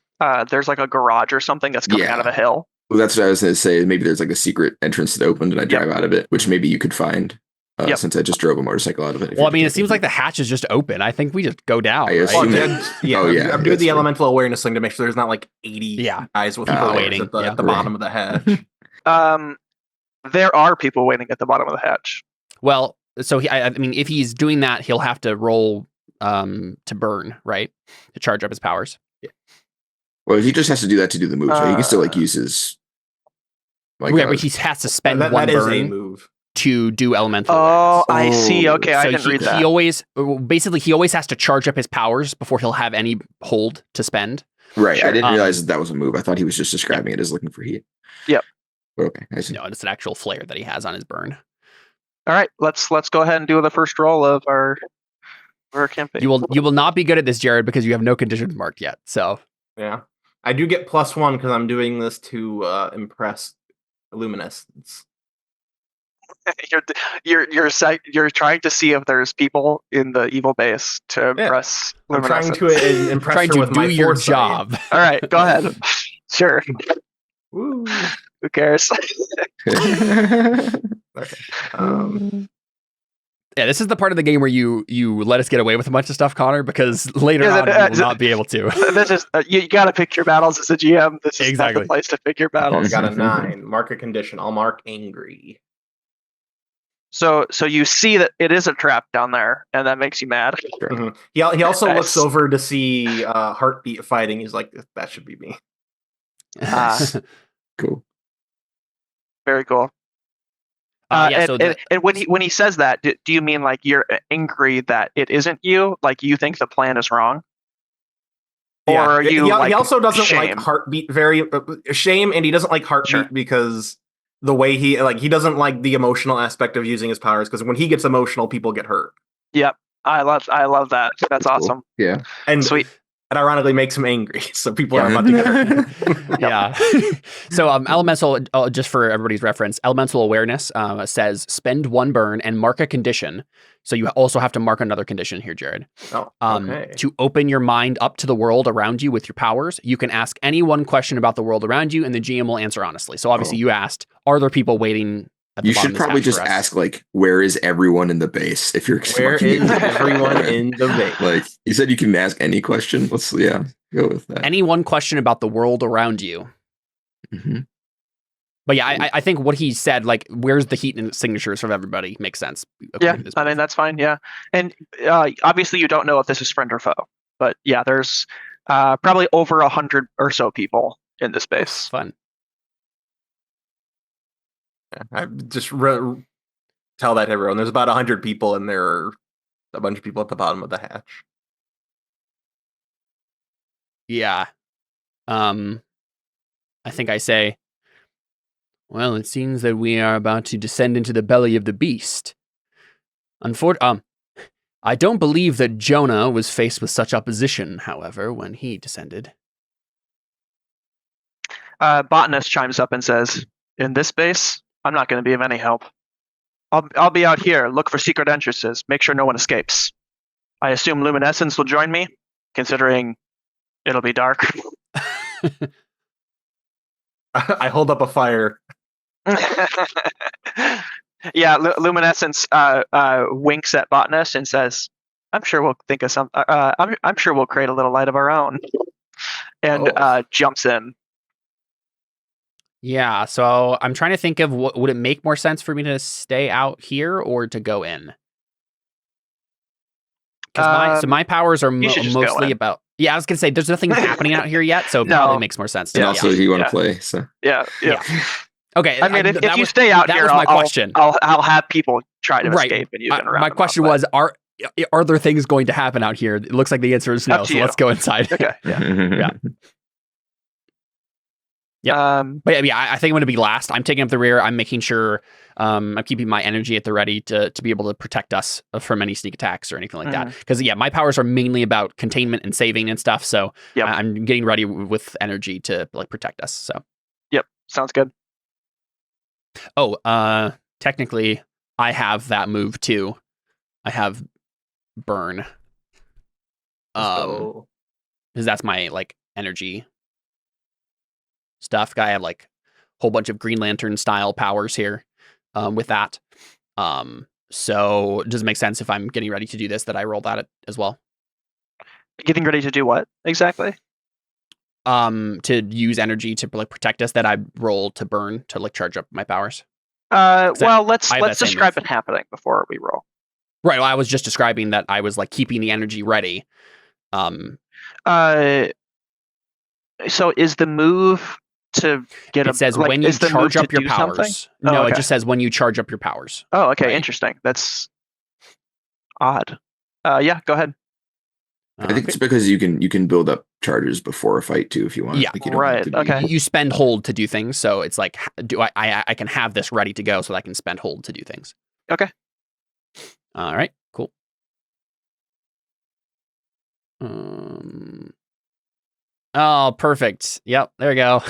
there's like a garage or something that's coming out of a hill. well, that's what I was going to say. Maybe there's like a secret entrance that opened and I drive out of it, which maybe you could find Yep. since I just drove a motorcycle out of it. if Well, I you're mean, it checking. seems like the hatch is just open. I think we just go down. I right? assume Well, that- yeah, Oh, yeah, I'm doing that's the true. elemental awareness thing to make sure there's not like 80 Yeah. guys with People powers waiting, at the, yeah. at the bottom of the hatch. There are people waiting at the bottom of the hatch. Well, so I mean, if he's doing that, he'll have to roll to burn, right? To charge up his powers. Well, he just has to do that to do the moves. Right? He can still like use his. Like, Yeah, but he has to spend that one is a burn move. to do elemental. Oh, awareness. I see. Okay, I So didn't read that. he always has to charge up his powers before he'll have any hold to spend. right. Sure. I didn't realize that was a move. I thought he was just describing it as looking for heat. Yep. Okay, I see. No, it's an actual flare that he has on his burn. All right, let's go ahead and do the first roll of our campaign. You will not be good at this, Jared, because you have no conditions marked yet. So Yeah. I do get +1 because I'm doing this to impress Luminescence. You're trying to see if there's people in the evil base to impress I'm trying Luminescence. to impress trying her to with do my your foresight. job. All right, go ahead. Sure. Woo. Who cares? Okay. Yeah, this is the part of the game where you let us get away with a bunch of stuff, Connor, because later Yeah, on you will not be able to. This is you got to pick your battles as a GM. This is not Exactly. the place to pick your I battles. got a 9. Mark a condition. I'll mark angry. So you see that it is a trap down there, and that makes you mad. Mhm. He also Nice. looks over to see Heartbeat fighting. He's like, that should be me. Cool. Very cool. Yeah, so and when he says that, do you mean like you're angry that it isn't you? Like you think the plan is wrong? Or Yeah. are you He like also doesn't shame? like Heartbeat very shame, and he doesn't like Heartbeat Sure. because the way he doesn't like the emotional aspect of using his powers, because when he gets emotional, people get hurt. Yep. I love that. That's Cool. awesome. Yeah. And Sweet. it ironically makes him angry, so people are about to get hurt. Yeah. So elemental, just for everybody's reference, elemental awareness says spend 1 burn and mark a condition. So you also have to mark another condition here, Jared. Oh, okay. To open your mind up to the world around you with your powers, you can ask any one question about the world around you, and the GM will answer honestly. So obviously, you asked, "Are there people waiting?" At the You bottom should of this probably hatch just for us? ask, like, where is everyone in the base? If you're Where marking is it. everyone in the base? Like you said, you can ask any question. Let's go with that. Any one question about the world around you. Mhm. But yeah, I think what he said, like, where's the heat and signatures from everybody, makes sense. Yeah, I mean, that's fine, yeah. And obviously you don't know if this is friend or foe. But yeah, there's probably over 100 or so people in this base. Fun. Yeah, I just tell that to everyone. There's about 100 people, and there are a bunch of people at the bottom of the hatch. Yeah. I think I say, well, it seems that we are about to descend into the belly of the beast. I don't believe that Jonah was faced with such opposition, however, when he descended. Botanist chimes up and says, in this base, I'm not going to be of any help. I'll be out here, look for secret entrances, make sure no one escapes. I assume luminescence will join me, considering it'll be dark. I hold up a fire. Yeah, luminescence winks at Botanist and says, "I'm sure we'll think of some. I'm sure we'll create a little light of our own." And jumps in. Yeah, so I'm trying to think of would it make more sense for me to stay out here or to go in? So my powers are mostly about. Yeah, I was gonna say there's nothing happening out here yet, so it probably makes more sense. And also, you want to play, so yeah. Okay, I mean, if you stay out here, was my question. I'll have people try to escape, and you can round my them question up, was, are there things going to happen out here? It looks like the answer is no, so let's go inside. Okay, yeah. Yeah. But yeah, I think I'm going to be last. I'm taking up the rear. I'm making sure I'm keeping my energy at the ready to be able to protect us from any sneak attacks or anything like that. Because yeah, my powers are mainly about containment and saving and stuff. So I'm getting ready with energy to like protect us. So yep, sounds good. Oh, technically, I have that move too. I have burn. Because that's my like energy stuff. I have like a whole bunch of Green Lantern style powers here with that. So does it make sense if I'm getting ready to do this that I roll that as well? Getting ready to do what exactly? To use energy to like protect us, that I roll to burn to like charge up my powers. Well, let's describe it happening before we roll. Right. Well, I was just describing that I was like keeping the energy ready. So is the move to get it says when you charge up your powers. No, okay. It just says when you charge up your powers. Oh, okay, right? Interesting. That's odd. Yeah, go ahead. I think it's because you can build up charges before a fight too if you want. Yeah, like, you right. Okay. You spend hold to do things, so it's like, I can have this ready to go so that I can spend hold to do things. Okay. All right. Cool. Oh, perfect. Yep. There we go.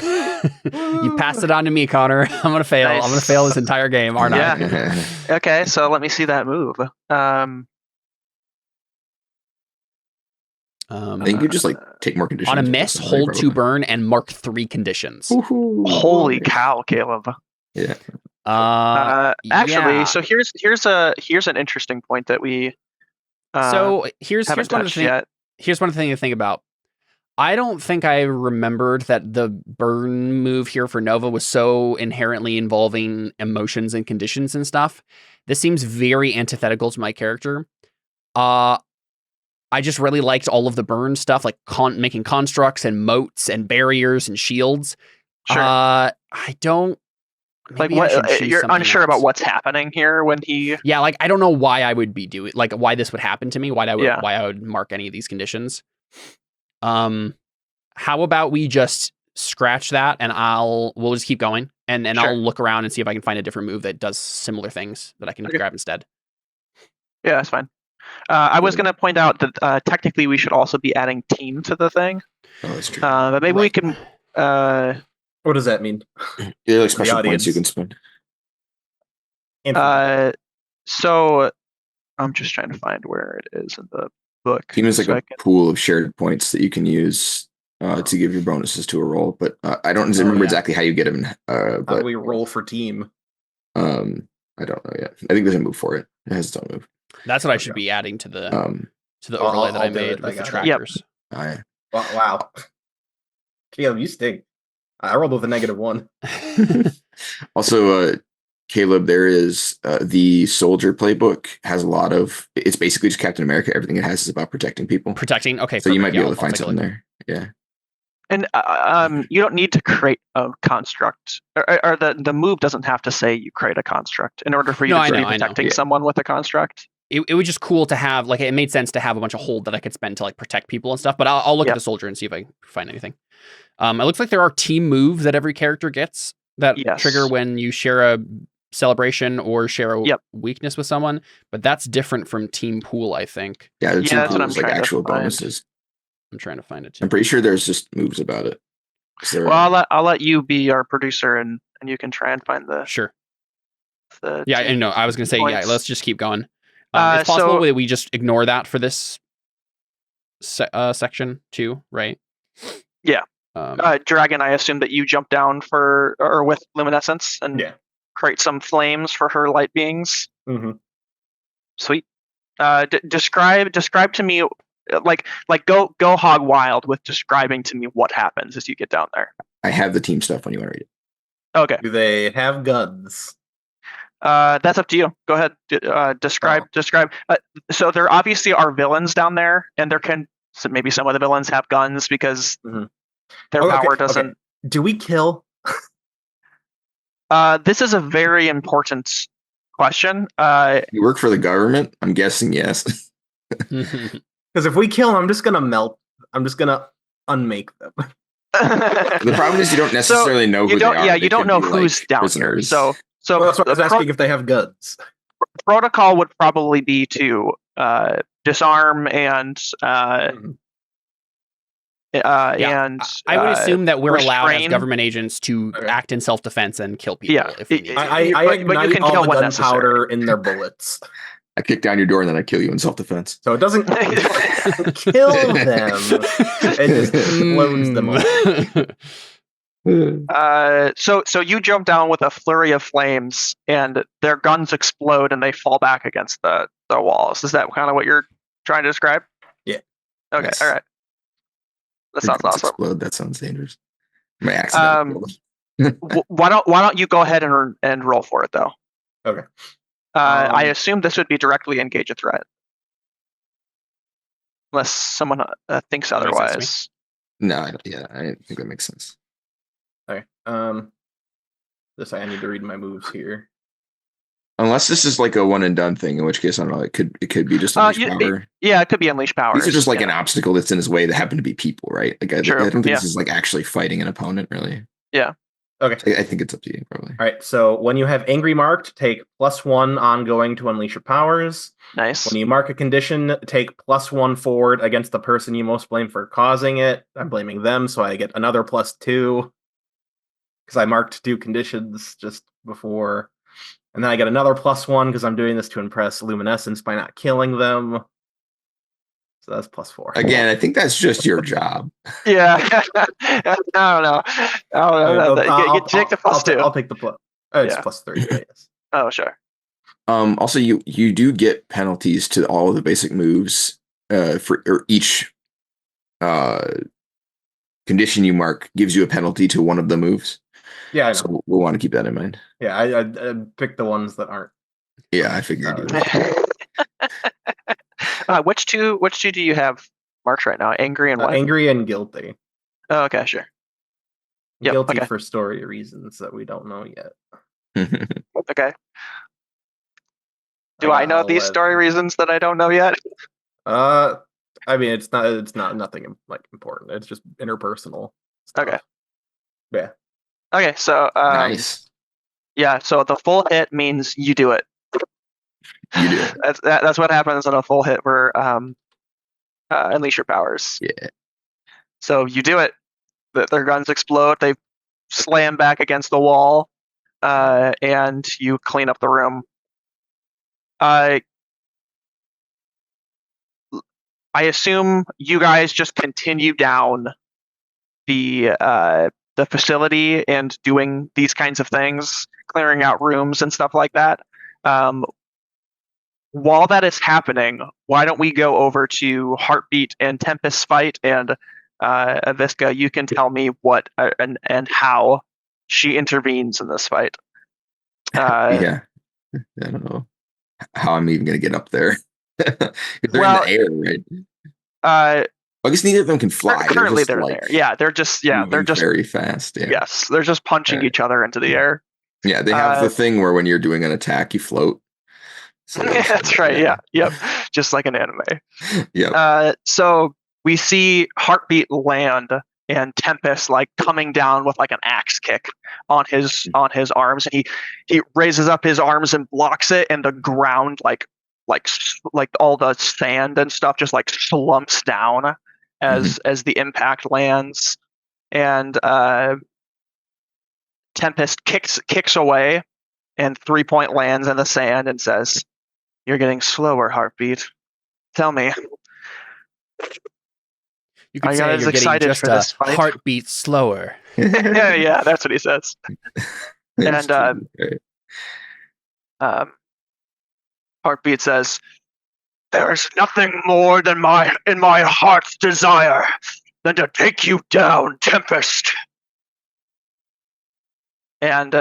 You passed it on to me, Connor. I'm gonna fail. Nice. I'm gonna fail this entire game, aren't I? Yeah. Okay. So let me see that move. I think you just like take more conditions. On a miss, hold to burn and mark 3 conditions. Ooh, holy cow, Caleb. Yeah. Actually, so here's an interesting point that we so here's one of the things. Yet. Here's one thing to think about. I don't think I remembered that the burn move here for Nova was so inherently involving emotions and conditions and stuff. This seems very antithetical to my character. I just really liked all of the burn stuff, like making constructs and moats and barriers and shields. Sure. I don't. Like what? You're unsure about what's happening here when he. Yeah, like I don't know why I would be doing, like why this would happen to me. Why I would mark any of these conditions. How about we just scratch that and we'll just keep going and sure. I'll look around and see if I can find a different move that does similar things that I can grab instead. Yeah, that's fine. I was going to point out that technically we should also be adding team to the thing. Oh, that's true. But maybe we can. What does that mean? Yeah, like special points you can spend. So I'm just trying to find where it is in the book. Team is like a pool of shared points that you can use to give your bonuses to a roll, but I don't remember exactly how you get them. But how do we roll for team? I don't know yet. I think there's a move for it. It has its own move. That's what I should be adding to the overlay that I made with the trackers. Yep. Wow. Caleb, you stink. I rolled with a -1. Also, Caleb, there is the soldier playbook has a lot of. It's basically just Captain America. Everything it has is about protecting people. Protecting. Okay, So you might perfect. be Yeah, able to I'll find take a something look. there. Yeah. And you don't need to create a construct, or the move doesn't have to say you create a construct in order for you No, to I be know. protecting Yeah. someone with a construct. It was just cool to have, like, it made sense to have a bunch of hold that I could spend to like protect people and stuff. But I'll look at Yep. the soldier and see if I find anything. It looks like there are team moves that every character gets that Yes. trigger when you share a celebration or share a Yep. weakness with someone. But that's different from team pool, I think. Yeah, the Yeah, team that's what pool I'm is like trying to actual find. bonuses. I'm trying to find it too. I'm pretty sure there's just moves about it. Well, I'll let you be our producer, and you can try and find the. Sure. the Yeah, I team know. I was gonna say, yeah. points. Let's just keep going. It's possible that we just ignore that for this section too, right? Yeah. Dragon, I assume that you jump down with luminescence and create some flames for her light beings. Mm-hmm. Sweet. Describe to me, like go hog wild with describing to me what happens as you get down there. I have the team stuff when you want to read it. Okay. Do they have guns? That's up to you. Go ahead. Describe. So there obviously are villains down there, and maybe some of the villains have guns because their power doesn't. Okay. Do we kill? This is a very important question. You work for the government? I'm guessing yes. Because if we kill them, I'm just gonna melt. I'm just gonna unmake them. The problem is you don't necessarily know who they are. Yeah, you don't know who's down prisoners. here. So that's what I was asking if they have guns. Protocol would probably be to disarm and and I would assume that we're allowed as restrain. government agents to act in self-defense and kill people if we need to. I ignite all the gunpowder in their bullets. I kick down your door and then I kill you in self-defense. So it doesn't kill them. It just explodes them all. So you jump down with a flurry of flames, and their guns explode, and they fall back against the walls. Is that kind of what you're trying to describe? Yeah. Okay. Yes. All right. That sounds awesome. Explode. That sounds dangerous. My accident. Why don't you go ahead and roll for it though? Okay. I assume this would be directly engage a threat, unless someone thinks otherwise. No, I think that makes sense. Okay. I need to read my moves here. Unless this is like a one and done thing, in which case I don't know. It could be just unleash power. It could be unleash power. These are just like an obstacle that's in his way that happen to be people, right? Like I don't think this is like actually fighting an opponent, really. Yeah. Okay. I think it's up to you, probably. All right. So when you have angry marked, take +1 ongoing to unleash your powers. Nice. When you mark a condition, take +1 forward against the person you most blame for causing it. I'm blaming them, so I get another +2 because I marked 2 conditions just before. And then I get another +1 because I'm doing this to impress luminescence by not killing them. So that's +4. Again, I think that's just your job. Yeah. I don't know. You take the +2. I'll take the plus. It's +3. Yes. Oh, sure. Also, you do get penalties to all of the basic moves for each condition you mark gives you a penalty to one of the moves. Yeah, so we'll want to keep that in mind. Yeah, I picked the ones that aren't. Yeah, I figured. Which two do you have marked right now? Angry and what? Angry and guilty. Oh, okay, sure. Guilty for story reasons that we don't know yet. Okay. Do I know these story reasons that I don't know yet? I mean, it's not nothing like important. It's just interpersonal stuff. Okay. Yeah. Okay, so nice. Yeah, so the full hit means you do it. You do it. That's what happens on a full hit where unleash your powers. Yeah. So you do it. Their guns explode. They slam back against the wall, and you clean up the room. I assume you guys just continue down the facility and doing these kinds of things, clearing out rooms and stuff like that. While that is happening, why don't we go over to Heartbeat and Tempest fight, and Aviska, you can tell me what and how she intervenes in this fight. Yeah. I don't know how I'm even gonna get up there. They're Well, in the air, right? I guess neither of them can fly. currently they're they're just there. like Yeah, they're just very fast. Yeah. yes, they're just punching Right. each other into the air. Yeah, they have the thing where when you're doing an attack, you float. So That's right. Yeah. Yep. Just like an anime. Yep. So we see Heartbeat land and Tempest like coming down with like an axe kick on his arms, and he raises up his arms and blocks it, and the ground like all the sand and stuff just like slumps down as the impact lands, and Tempest kicks away, and 3-point lands in the sand and says, "You're getting slower, Heartbeat. Tell me." You could I say got you're as getting excited just for a this fight. heartbeat slower. Yeah, that's what he says. That's And true. Right. Heartbeat says, "There is nothing more in my heart's desire than to take you down, Tempest." And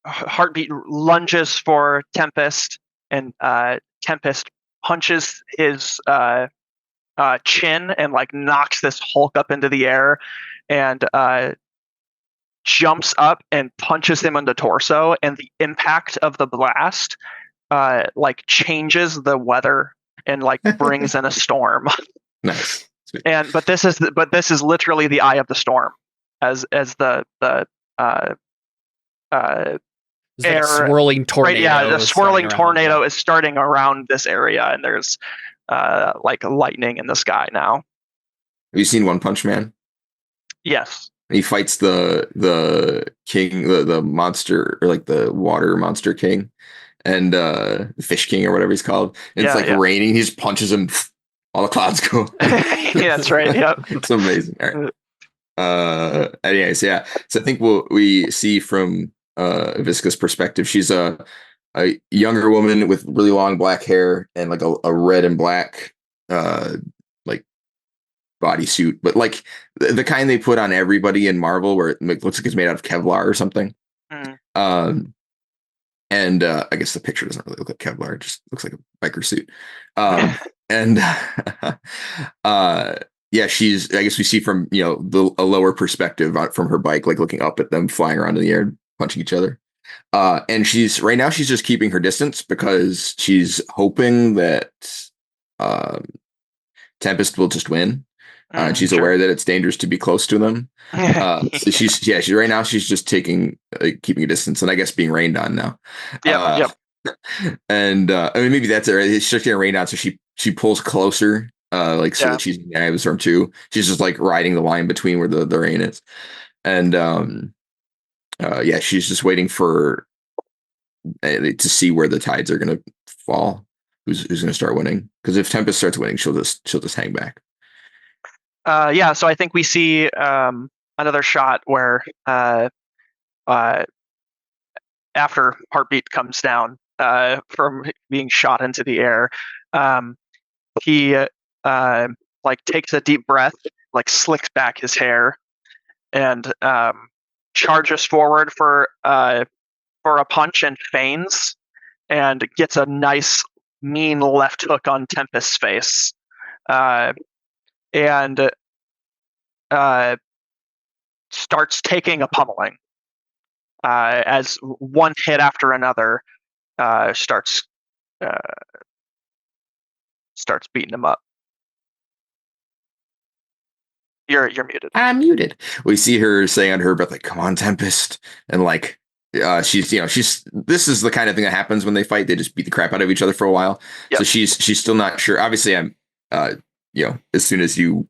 Heartbeat lunges for Tempest, and Tempest punches his chin and like knocks this Hulk up into the air, and jumps up and punches him in the torso, and the impact of the blast like changes the weather and like brings in a storm. Nice. Sweet. But this is literally the eye of the storm, as the It's like air, a swirling tornado. right, yeah, the is swirling starting around, tornado yeah. is starting around this area, and there's like lightning in the sky now. Have you seen One Punch Man? Yes. He fights the king, the monster, or like the water monster king, and fish king or whatever he's called. And it's like raining. He just punches him. All the clouds go. Yeah, that's right. Yep. It's amazing. All right. Anyways, yeah. So I think we see from Visca's perspective, she's a younger woman with really long black hair and like a red and black like bodysuit, but like the kind they put on everybody in Marvel, where it looks like it's made out of Kevlar or something. And I guess the picture doesn't really look like Kevlar; it just looks like a biker suit. And yeah, she's. I guess we see from a lower perspective from her bike, like looking up at them flying around in the air, punching each other. And she's just keeping her distance because she's hoping that Tempest will just win. And she's aware that it's dangerous to be close to them. So she's just keeping a distance, and I guess being rained on now. Yep. And I mean, maybe that's it. Right? It's just getting rained on, so she pulls closer, so that she's in the eye of the storm too. She's just like riding the line between where the rain is, and she's just waiting for to see where the tides are going to fall. Who's going to start winning? Because if Tempest starts winning, she'll just hang back. So I think we see another shot where after Heartbeat comes down from being shot into the air, he like takes a deep breath, like slicks back his hair, and charges forward for a punch and feigns, and gets a nice mean left hook on Tempest's face. And starts taking a pummeling as one hit after another starts beating him up. You're muted. I'm muted. We see her saying under her breath, like, "Come on, Tempest," and like she's this is the kind of thing that happens when they fight. They just beat the crap out of each other for a while. Yep. So she's still not sure. Obviously, I'm as soon as you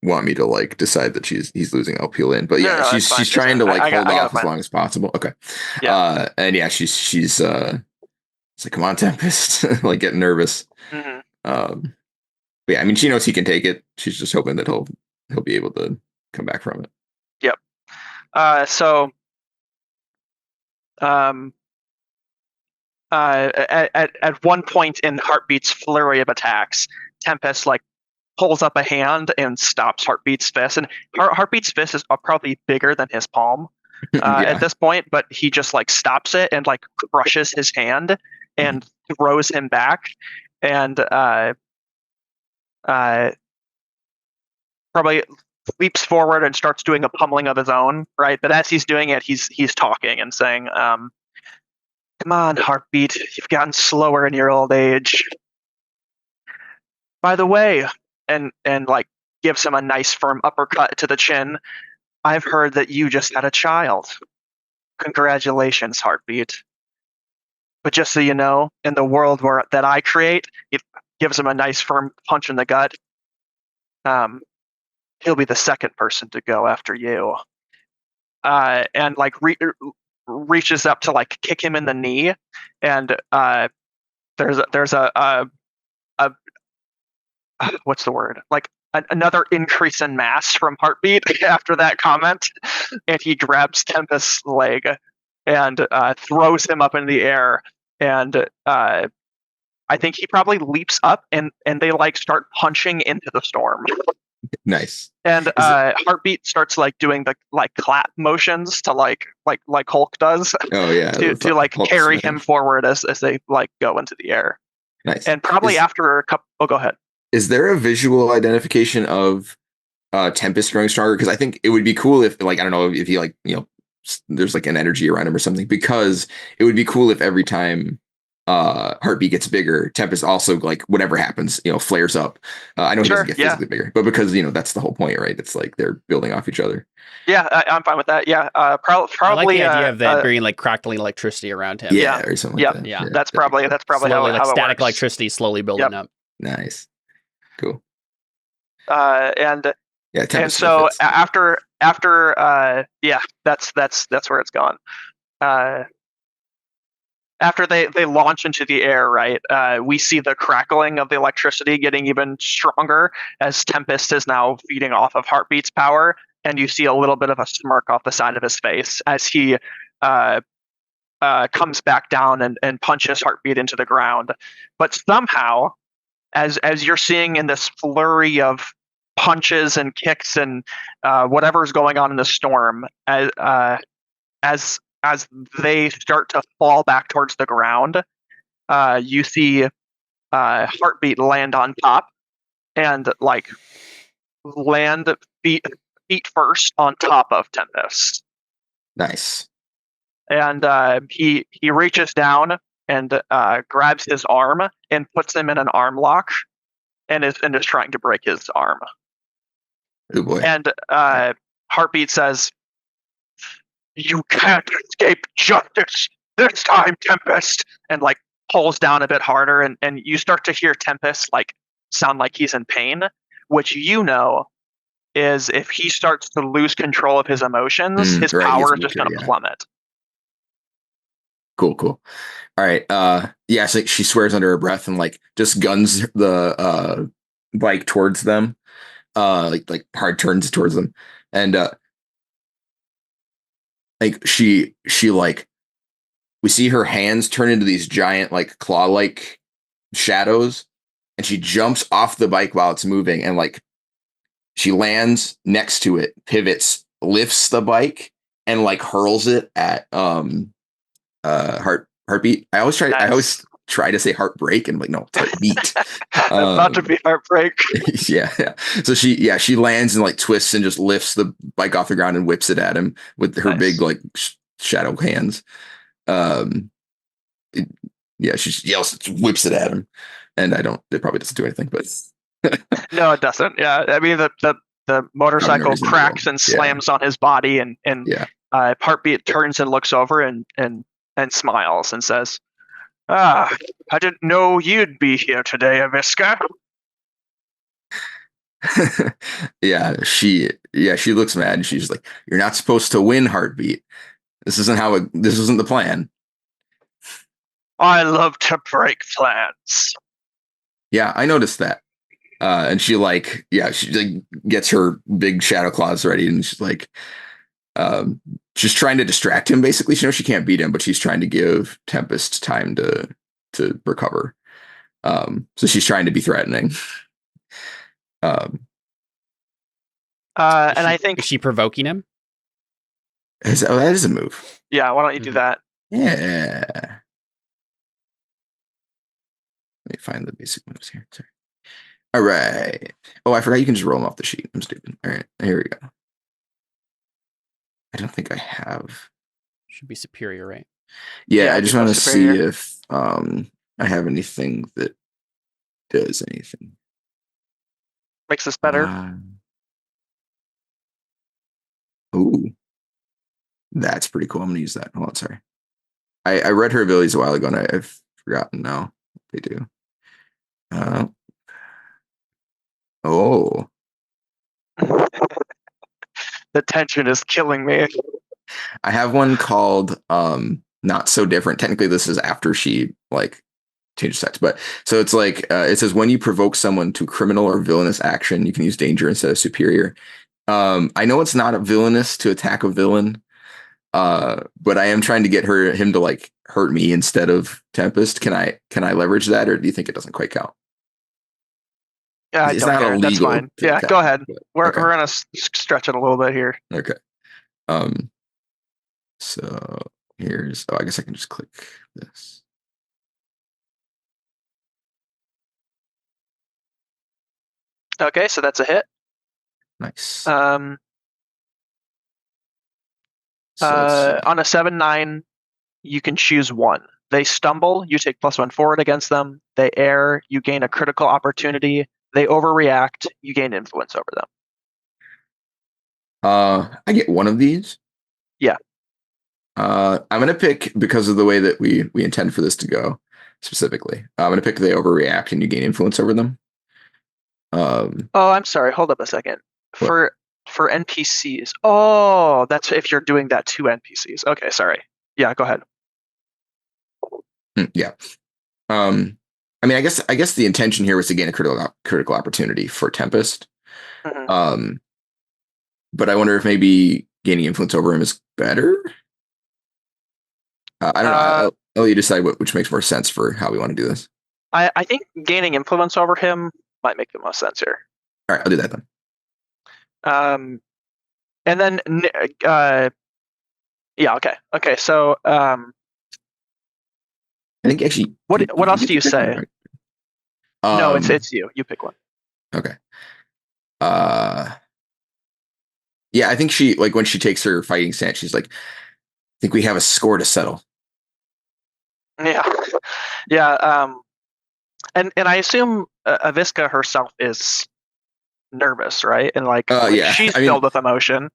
want me to like decide that he's losing, I'll peel in. But yeah, she's trying to like hold off as long as possible. Okay. Yeah. And yeah, she's it's like, "Come on, Tempest," like getting nervous. But yeah, I mean, she knows he can take it. She's just hoping that he'll be able to come back from it. Yep. So at one point in Heartbeat's flurry of attacks, Tempest like pulls up a hand and stops Heartbeat's fist, and Heartbeat's fist is probably bigger than his palm, at this point, but he just like stops it and like crushes his hand and throws him back, and probably leaps forward and starts doing a pummeling of his own, right? But as he's doing it, he's talking and saying, "Come on, Heartbeat, you've gotten slower in your old age. By the way," and like gives him a nice firm uppercut to the chin. "I've heard that you just had a child. Congratulations, Heartbeat. But just so you know, in the world that I create," it gives him a nice firm punch in the gut. "He'll be the second person to go after you." And like reaches up to like kick him in the knee, and there's a what's the word? Like another increase in mass from Heartbeat after that comment, and he grabs Tempest's leg and throws him up in the air, and I think he probably leaps up, and they like start punching into the storm. Nice. And Heartbeat starts like doing the like clap motions to like Hulk does. Oh yeah. to like Hulk carry smash. him forward as they like go into the air. Nice. And probably after a couple. Oh, go ahead. Is there a visual identification of Tempest growing stronger? Because I think it would be cool if, like, I don't know if he like, there's like an energy around him or something. Because it would be cool if every time Heartbeat gets bigger, Tempest also, like, whatever happens, flares up. I know he doesn't get physically bigger, but because that's the whole point, right? It's like they're building off each other. Yeah, I'm fine with that. Yeah, probably. I like the idea of that being like crackling electricity around him. Yeah, or something like that. Yeah, that's probably slowly, how static it works. electricity slowly building up. Nice, cool. And Tempest so fits. after that's where it's gone. After they launch into the air, right, we see the crackling of the electricity getting even stronger as Tempest is now feeding off of Heartbeat's power, and you see a little bit of a smirk off the side of his face as he comes back down and punches Heartbeat into the ground. But somehow, as you're seeing in this flurry of punches and kicks and whatever's going on in the storm, as they start to fall back towards the ground, you see Heartbeat land on top and like land feet first on top of Tempest. Nice. And he reaches down and grabs his arm and puts him in an arm lock, and is trying to break his arm. Oh boy. And Heartbeat says, "You can't escape justice this time, Tempest," and like pulls down a bit harder, and you start to hear Tempest like sound like he's in pain, which is if he starts to lose control of his emotions, his power is just going to plummet. Cool. All right. So she swears under her breath and like just guns the bike towards them. Like hard turns towards them. And like she like, we see her hands turn into these giant like claw-like shadows, and she jumps off the bike while it's moving, and like she lands next to it, pivots, lifts the bike, and like hurls it at Heartbeat. I always try to say heartbreak, and like, no, it's Heartbeat. About to be heartbreak. Yeah. So she lands and like twists and just lifts the bike off the ground and whips it at him with her big like shadow hands. She yells, whips it at him, and it probably doesn't do anything, but no, it doesn't. Yeah, I mean the motorcycle cracks and slams on his body, and Heartbeat turns and looks over and smiles and says, "I didn't know you'd be here today, Aviska." She looks mad, and she's like, "You're not supposed to win, Heartbeat. This isn't the plan." "I love to break plans." Yeah, I noticed that. And she gets her big shadow claws ready, and she's like, just trying to distract him. Basically, she knows she can't beat him, but she's trying to give Tempest time to recover. So she's trying to be threatening. And I think, is she provoking him? That is a move. Yeah, why don't you do that? Yeah. Let me find the basic moves here. Sorry. All right. Oh, I forgot you can just roll them off the sheet. I'm stupid. All right, here we go. I don't think I have. Should be superior, right? Yeah, I just want to see superior. if I have anything that does anything. Makes this better. Ooh, that's pretty cool. I'm gonna use that. Hold on, sorry. I read her abilities a while ago, and I've forgotten now what they do. Oh, The tension is killing me. I have one called Not So Different. Technically, this is after she like changes sex, but so it's like it says when you provoke someone to criminal or villainous action, you can use danger instead of superior. I know it's not a villainous to attack a villain, but I am trying to get him to like hurt me instead of Tempest. Can I leverage that, or do you think it doesn't quite count? Yeah, I It's don't not care. That's illegal fine. to Yeah, attack, go ahead. but- We're okay. gonna stretch it a little bit here. Okay. So here's, I guess I can just click this. Okay, so that's a hit. Nice. On a 7/9, you can choose one. They stumble, you take +1 forward against them. They err, you gain a critical opportunity. They overreact, you gain influence over them. I get one of these. Yeah. I'm gonna pick, because of the way that we intend for this to go specifically. I'm gonna pick they overreact and you gain influence over them. Oh, I'm sorry. Hold up a second. What? For NPCs. Oh, that's if you're doing that to NPCs. Okay, sorry. Yeah, go ahead. Yeah. I mean, I guess the intention here was to gain a critical opportunity for Tempest. Mhm. But I wonder if maybe gaining influence over him is better. I don't know. I'll let you decide which makes more sense for how we want to do this. I think gaining influence over him might make the most sense here. All right, I'll do that then. And then yeah, okay. So I think actually. what else do you say? No, it's you. You pick one. Okay. Yeah, I think she, like, when she takes her fighting stance, she's like, I think we have a score to settle. Yeah. Yeah. And I assume Aviska herself is nervous, right? And like yeah, she's I mean, filled with emotion.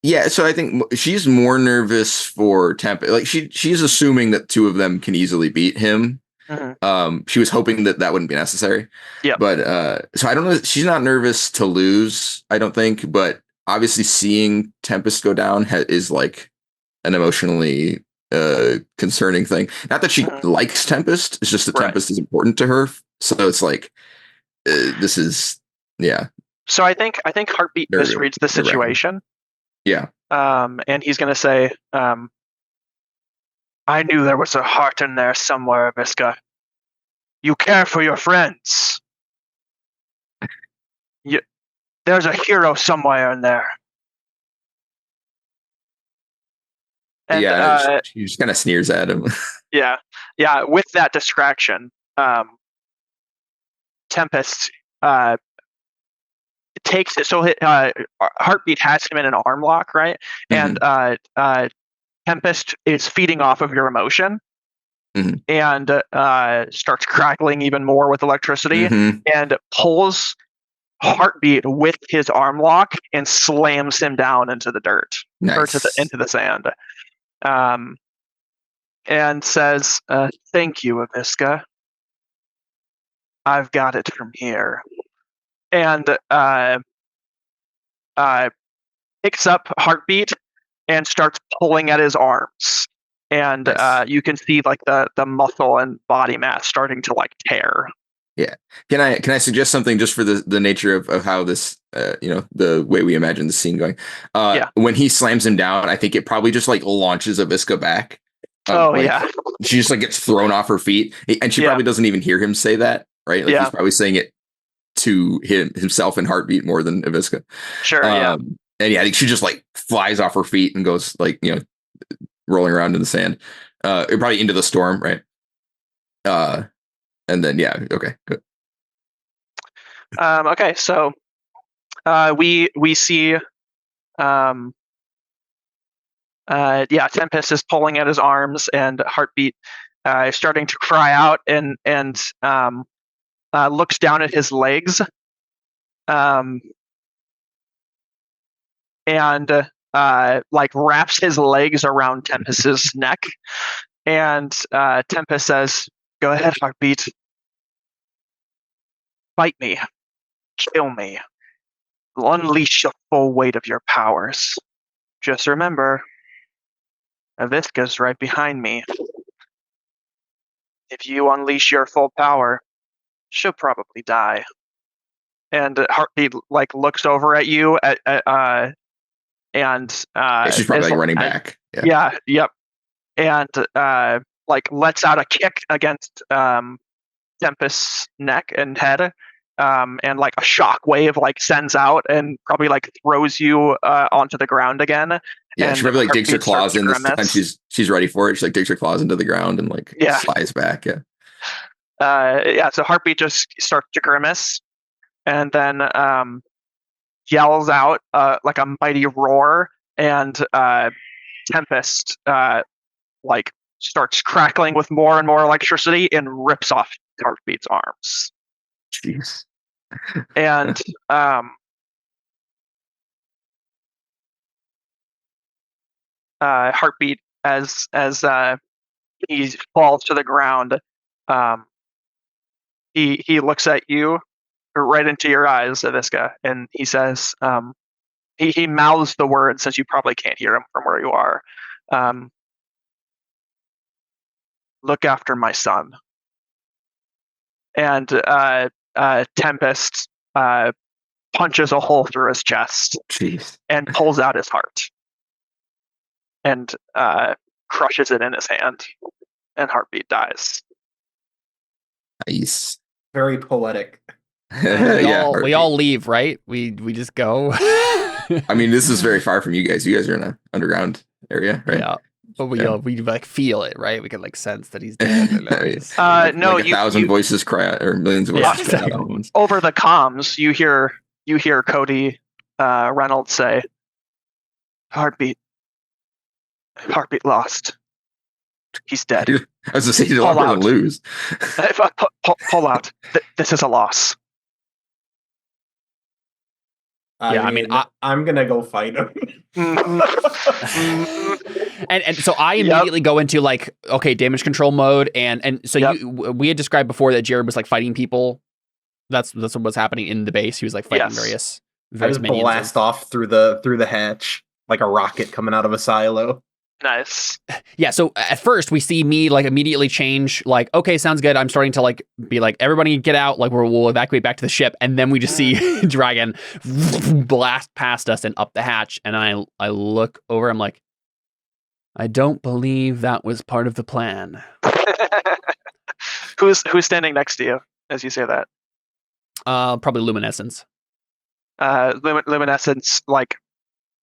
Yeah, so I think she's more nervous for Tempest. Like she's assuming that two of them can easily beat him. Mm-hmm. She was hoping that wouldn't be necessary. Yeah. But so I don't know. She's not nervous to lose, I don't think. But obviously, seeing Tempest go down is like an emotionally concerning thing. Not that she likes Tempest. It's just that Tempest is important to her. So it's like this is, yeah. So I think Heartbeat misreads the situation. Yeah. And he's going to say, I knew there was a heart in there somewhere, Aviska. You care for your friends. There's a hero somewhere in there. And, yeah, she just kind of sneers at him. Yeah. With that distraction, Tempest takes it. So Heartbeat has him in an arm lock, right? Mm-hmm. And Tempest is feeding off of your emotion, mm-hmm. and starts crackling even more with electricity, mm-hmm. and pulls Heartbeat with his arm lock and slams him down into the dirt. Nice. Or into the sand. And says, thank you, Aviska. I've got it from here. And picks up Heartbeat and starts pulling at his arms. And nice. You can see like the muscle and body mass starting to like tear. Yeah. Can I suggest something just for the nature of how this, the way we imagine the scene going? Yeah. When he slams him down, I think it probably just like launches Aviska back. Yeah. She just like gets thrown off her feet, and she probably doesn't even hear him say that, right? Like he's probably saying it to himself in Heartbeat more than Aviska. Sure. Yeah. And yeah, I think she just like flies off her feet and goes like, rolling around in the sand. Probably into the storm, right? And then yeah, okay, good. Okay, so we see Tempest is pulling at his arms, and Heartbeat is starting to cry out, and looks down at his legs, and like wraps his legs around Tempest's neck, and Tempest says, "Go ahead, Heartbeat. Bite me. Kill me. Unleash the full weight of your powers. Just remember, Aviska's right behind me. If you unleash your full power, she'll probably die." And Heartbeat like looks over at you and She's probably like running back. Yep. And like lets out a kick against Tempest's neck and head. And like a shock wave like sends out and probably like throws you onto the ground again. Yeah, and she probably like digs her claws in this time. grimace. She's ready for it. She like digs her claws into the ground and like slides back. Yeah. So Heartbeat just starts to grimace, and then yells out like a mighty roar, and Tempest like starts crackling with more and more electricity and rips off Heartbeat's arms. Jeez. And Heartbeat, as he falls to the ground, he looks at you right into your eyes, Aviska, and he says, he mouths the words, since you probably can't hear him from where you are. Look after my son. And Tempest punches a hole through his chest. Jeez. And pulls out his heart and crushes it in his hand, and Heartbeat dies. Nice. Very poetic. We all leave, right? We just go. I mean, this is very far from you guys. You guys are in an underground area, right? Yeah. But we like feel it, right? We can like sense that he's dead. No, like 1,000 voices cry out, or millions of voices cry out. Over the comms, you hear Cody Reynolds say, "Heartbeat lost. He's dead." I was to say, he's a lot to lose. Pull out. This is a loss. I'm gonna go fight him. and so I immediately go into like, okay, damage control mode, and so we had described before that Jared was like fighting people. That's what was happening in the base. He was like fighting various I just blast off through the hatch like a rocket coming out of a silo. Nice. Yeah, so at first we see me like immediately change, like, okay, sounds good. I'm starting to like be like, everybody get out, like we'll evacuate back to the ship, and then we just see Dragon blast past us and up the hatch, and I look over, I'm like, I don't believe that was part of the plan. Who's standing next to you as you say that? Probably Luminescence. Luminescence like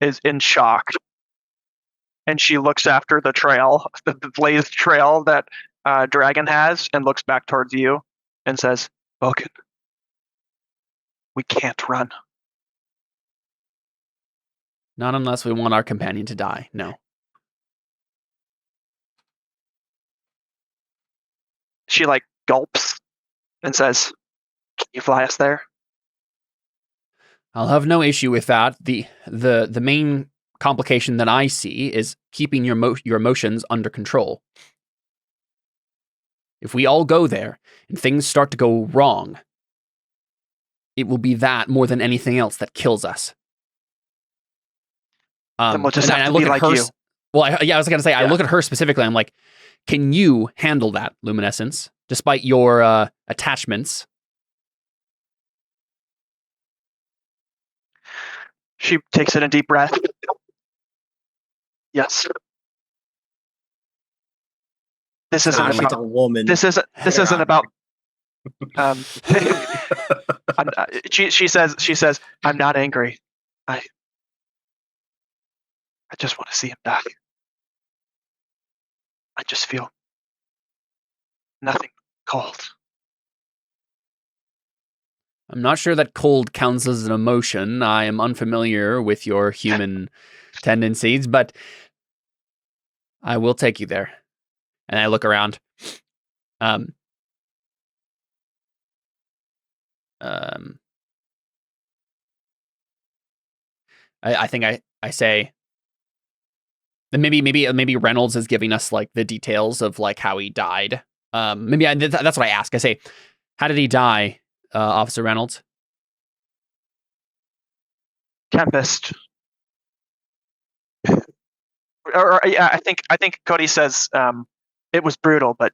is in shock. And she looks after the trail, the blazed trail that Dragon has, and looks back towards you and says, "Vulcan, we can't run." Not unless we want our companion to die, no. She like gulps and says, "Can you fly us there?" I'll have no issue with that. The main complication that I see is keeping your emotions under control. If we all go there and things start to go wrong, it will be that more than anything else that kills us. Then we'll just have to be like you. Well, I was going to say, I look at her specifically. I'm like, can you handle that, Luminescence, despite your attachments? She takes in a deep breath. Yes. This isn't about a woman. This isn't about. She says, "I'm not angry. I just want to see him die. I just feel nothing cold. I'm not sure that cold counts as an emotion. I am unfamiliar with your human tendencies, but I will take you there. And I look around. Um, I think I say that maybe Reynolds is giving us like the details of like how he died. That's what I ask. I say, how did he die, Officer Reynolds? Tempest. Yeah, I think Cody says it was brutal, but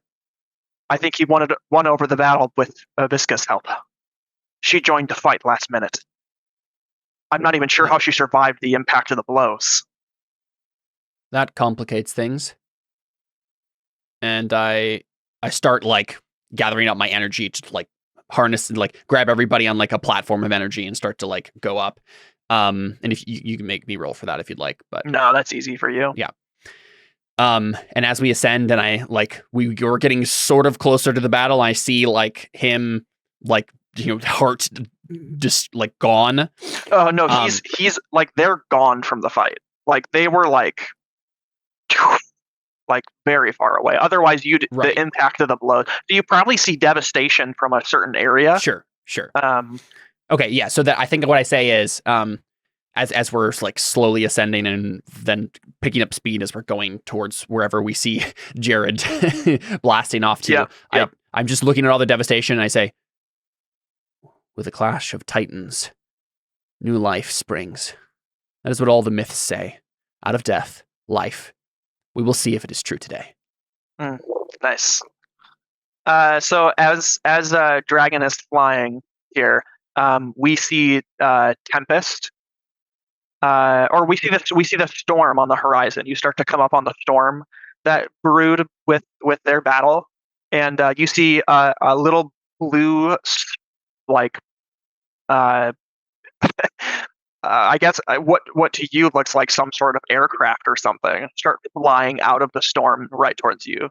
I think he won over the battle with Visca's help. She joined the fight last minute. I'm not even sure how she survived the impact of the blows. That complicates things. And I start like gathering up my energy to like harness and like grab everybody on like a platform of energy and start to like go up. And if you can make me roll for that if you'd like, but no, that's easy for you. Yeah. And as we ascend and I like you're getting sort of closer to the battle, I see like him like heart just like gone. Oh no, he's like they're gone from the fight. Like they were like very far away. Otherwise, the impact of the blow. You probably see devastation from a certain area. Sure. Okay, yeah. So that I think what I say is, as we're like slowly ascending and then picking up speed as we're going towards wherever we see Jared blasting off to. I'm just looking at all the devastation and I say, with a clash of titans, new life springs. That is what all the myths say. Out of death, life. We will see if it is true today. Nice. So as Dragon is flying here, we see Tempest, or we see the storm on the horizon. You start to come up on the storm that brewed with their battle, and you see a little blue, like, I guess what to you looks like some sort of aircraft or something start flying out of the storm right towards you,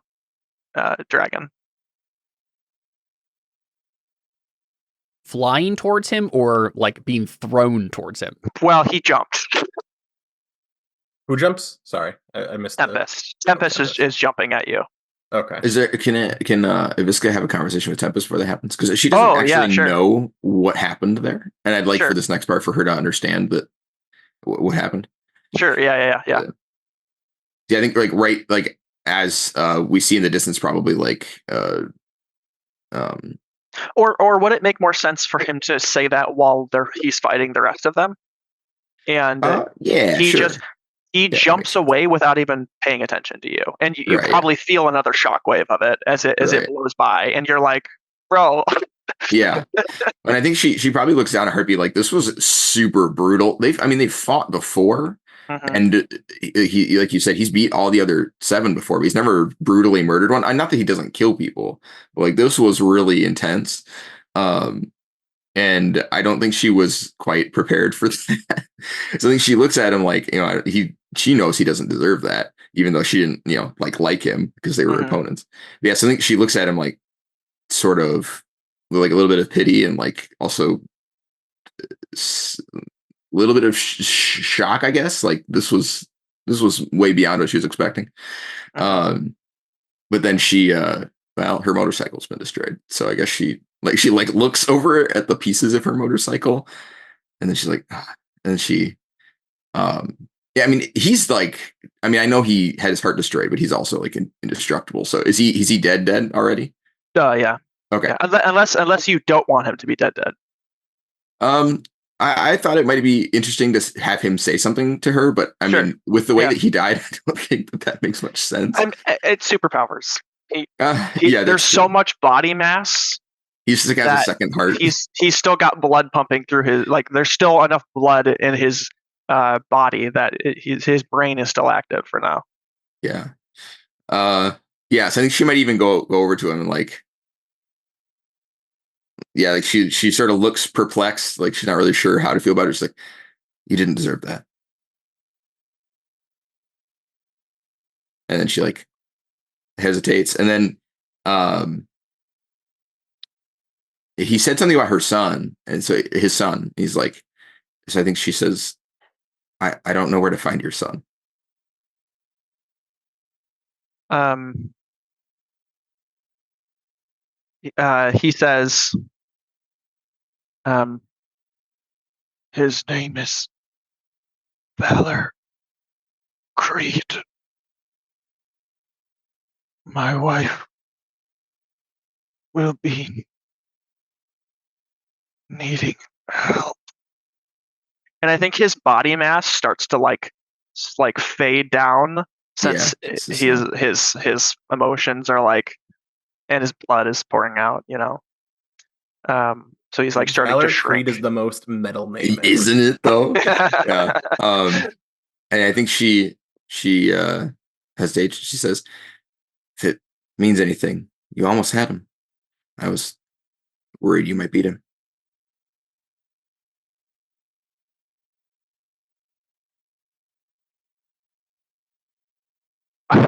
Dragon. Flying towards him or like being thrown towards him? Well, he jumped. Who jumps? Sorry, I missed Tempest. Tempest is jumping at you. Okay. Is there can Visca have a conversation with Tempest before that happens? Because she doesn't know what happened there, and I'd like for this next part for her to understand that what happened. Sure. Yeah. Yeah, I think like as we see in the distance, probably like or would it make more sense for him to say that while he's fighting the rest of them? And he jumps away without even paying attention to you, and you probably feel another shockwave of it as it blows by, and you're like, bro. Yeah, and I think she probably looks down at Heartbeat like this was super brutal. They've fought before, and he, like you said, he's beat all the other 7 before, but he's never brutally murdered one. Not that he doesn't kill people, but like this was really intense. And I don't think she was quite prepared for that. So I think she looks at him like, she knows he doesn't deserve that, even though she didn't, like him because they were opponents. But yeah, so I think she looks at him like sort of like a little bit of pity and like also a little bit of shock, I guess. Like this was way beyond what she was expecting. But then she, her motorcycle's been destroyed. So I guess she looks over at the pieces of her motorcycle, and then she's like, and then she, he's like, I know he had his heart destroyed, but he's also like indestructible. So is he dead already? Yeah. Okay. Yeah. Unless you don't want him to be dead. I thought it might be interesting to have him say something to her, but I mean, with the way that he died, I don't think that makes much sense. It's superpowers. There's so much body mass. He's just has a second heart. He's still got blood pumping through his, like there's still enough blood in his body that his brain is still active for now. Yeah. So I think she might even go over to him and like, like she sort of looks perplexed, like she's not really sure how to feel about it. She's like, you didn't deserve that. And then she like hesitates. And then he said something about her son. And so his son, he's like, so I think she says, I don't know where to find your son. He says, his name is Valor Creed. My wife will be needing help. And I think his body mass starts to like fade down since his emotions are like, and his blood is pouring out, you know. So he's like starting Valor to shrink. Creed is the most metal name ever. Isn't it though? Yeah. And I think she hesitates. She says, if it means anything, you almost had him. I was worried you might beat him. I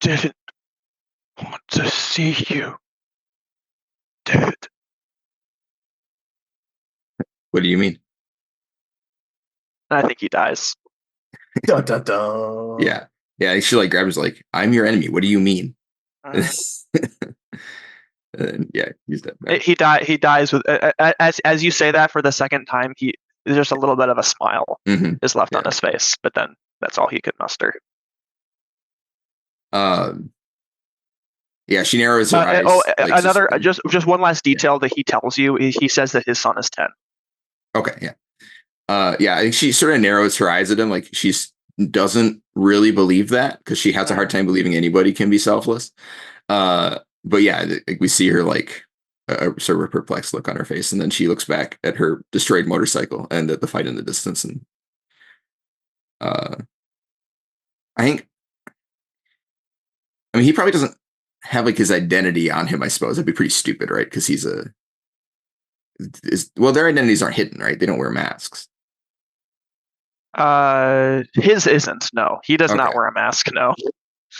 didn't want to see you dead. What do you mean? And I think he dies. Dun, dun, dun. Yeah. Yeah. She like grabs like, I'm your enemy. What do you mean? And yeah, he's dead. He dies with as you say that for the second time. There's just a little bit of a smile is left on his face, but then that's all he could muster. Yeah, she narrows her eyes. Another just one last detail that he tells you. He says that his son is 10. Okay, yeah. Yeah, I think she sort of narrows her eyes at him, like she doesn't really believe that because she has a hard time believing anybody can be selfless. But yeah, like we see her like a sort of a perplexed look on her face, and then she looks back at her destroyed motorcycle and at the fight in the distance, and I mean, he probably doesn't have like his identity on him. I suppose that'd be pretty stupid, right? Because he's their identities aren't hidden, right? They don't wear masks. His isn't. No, he does not wear a mask. No.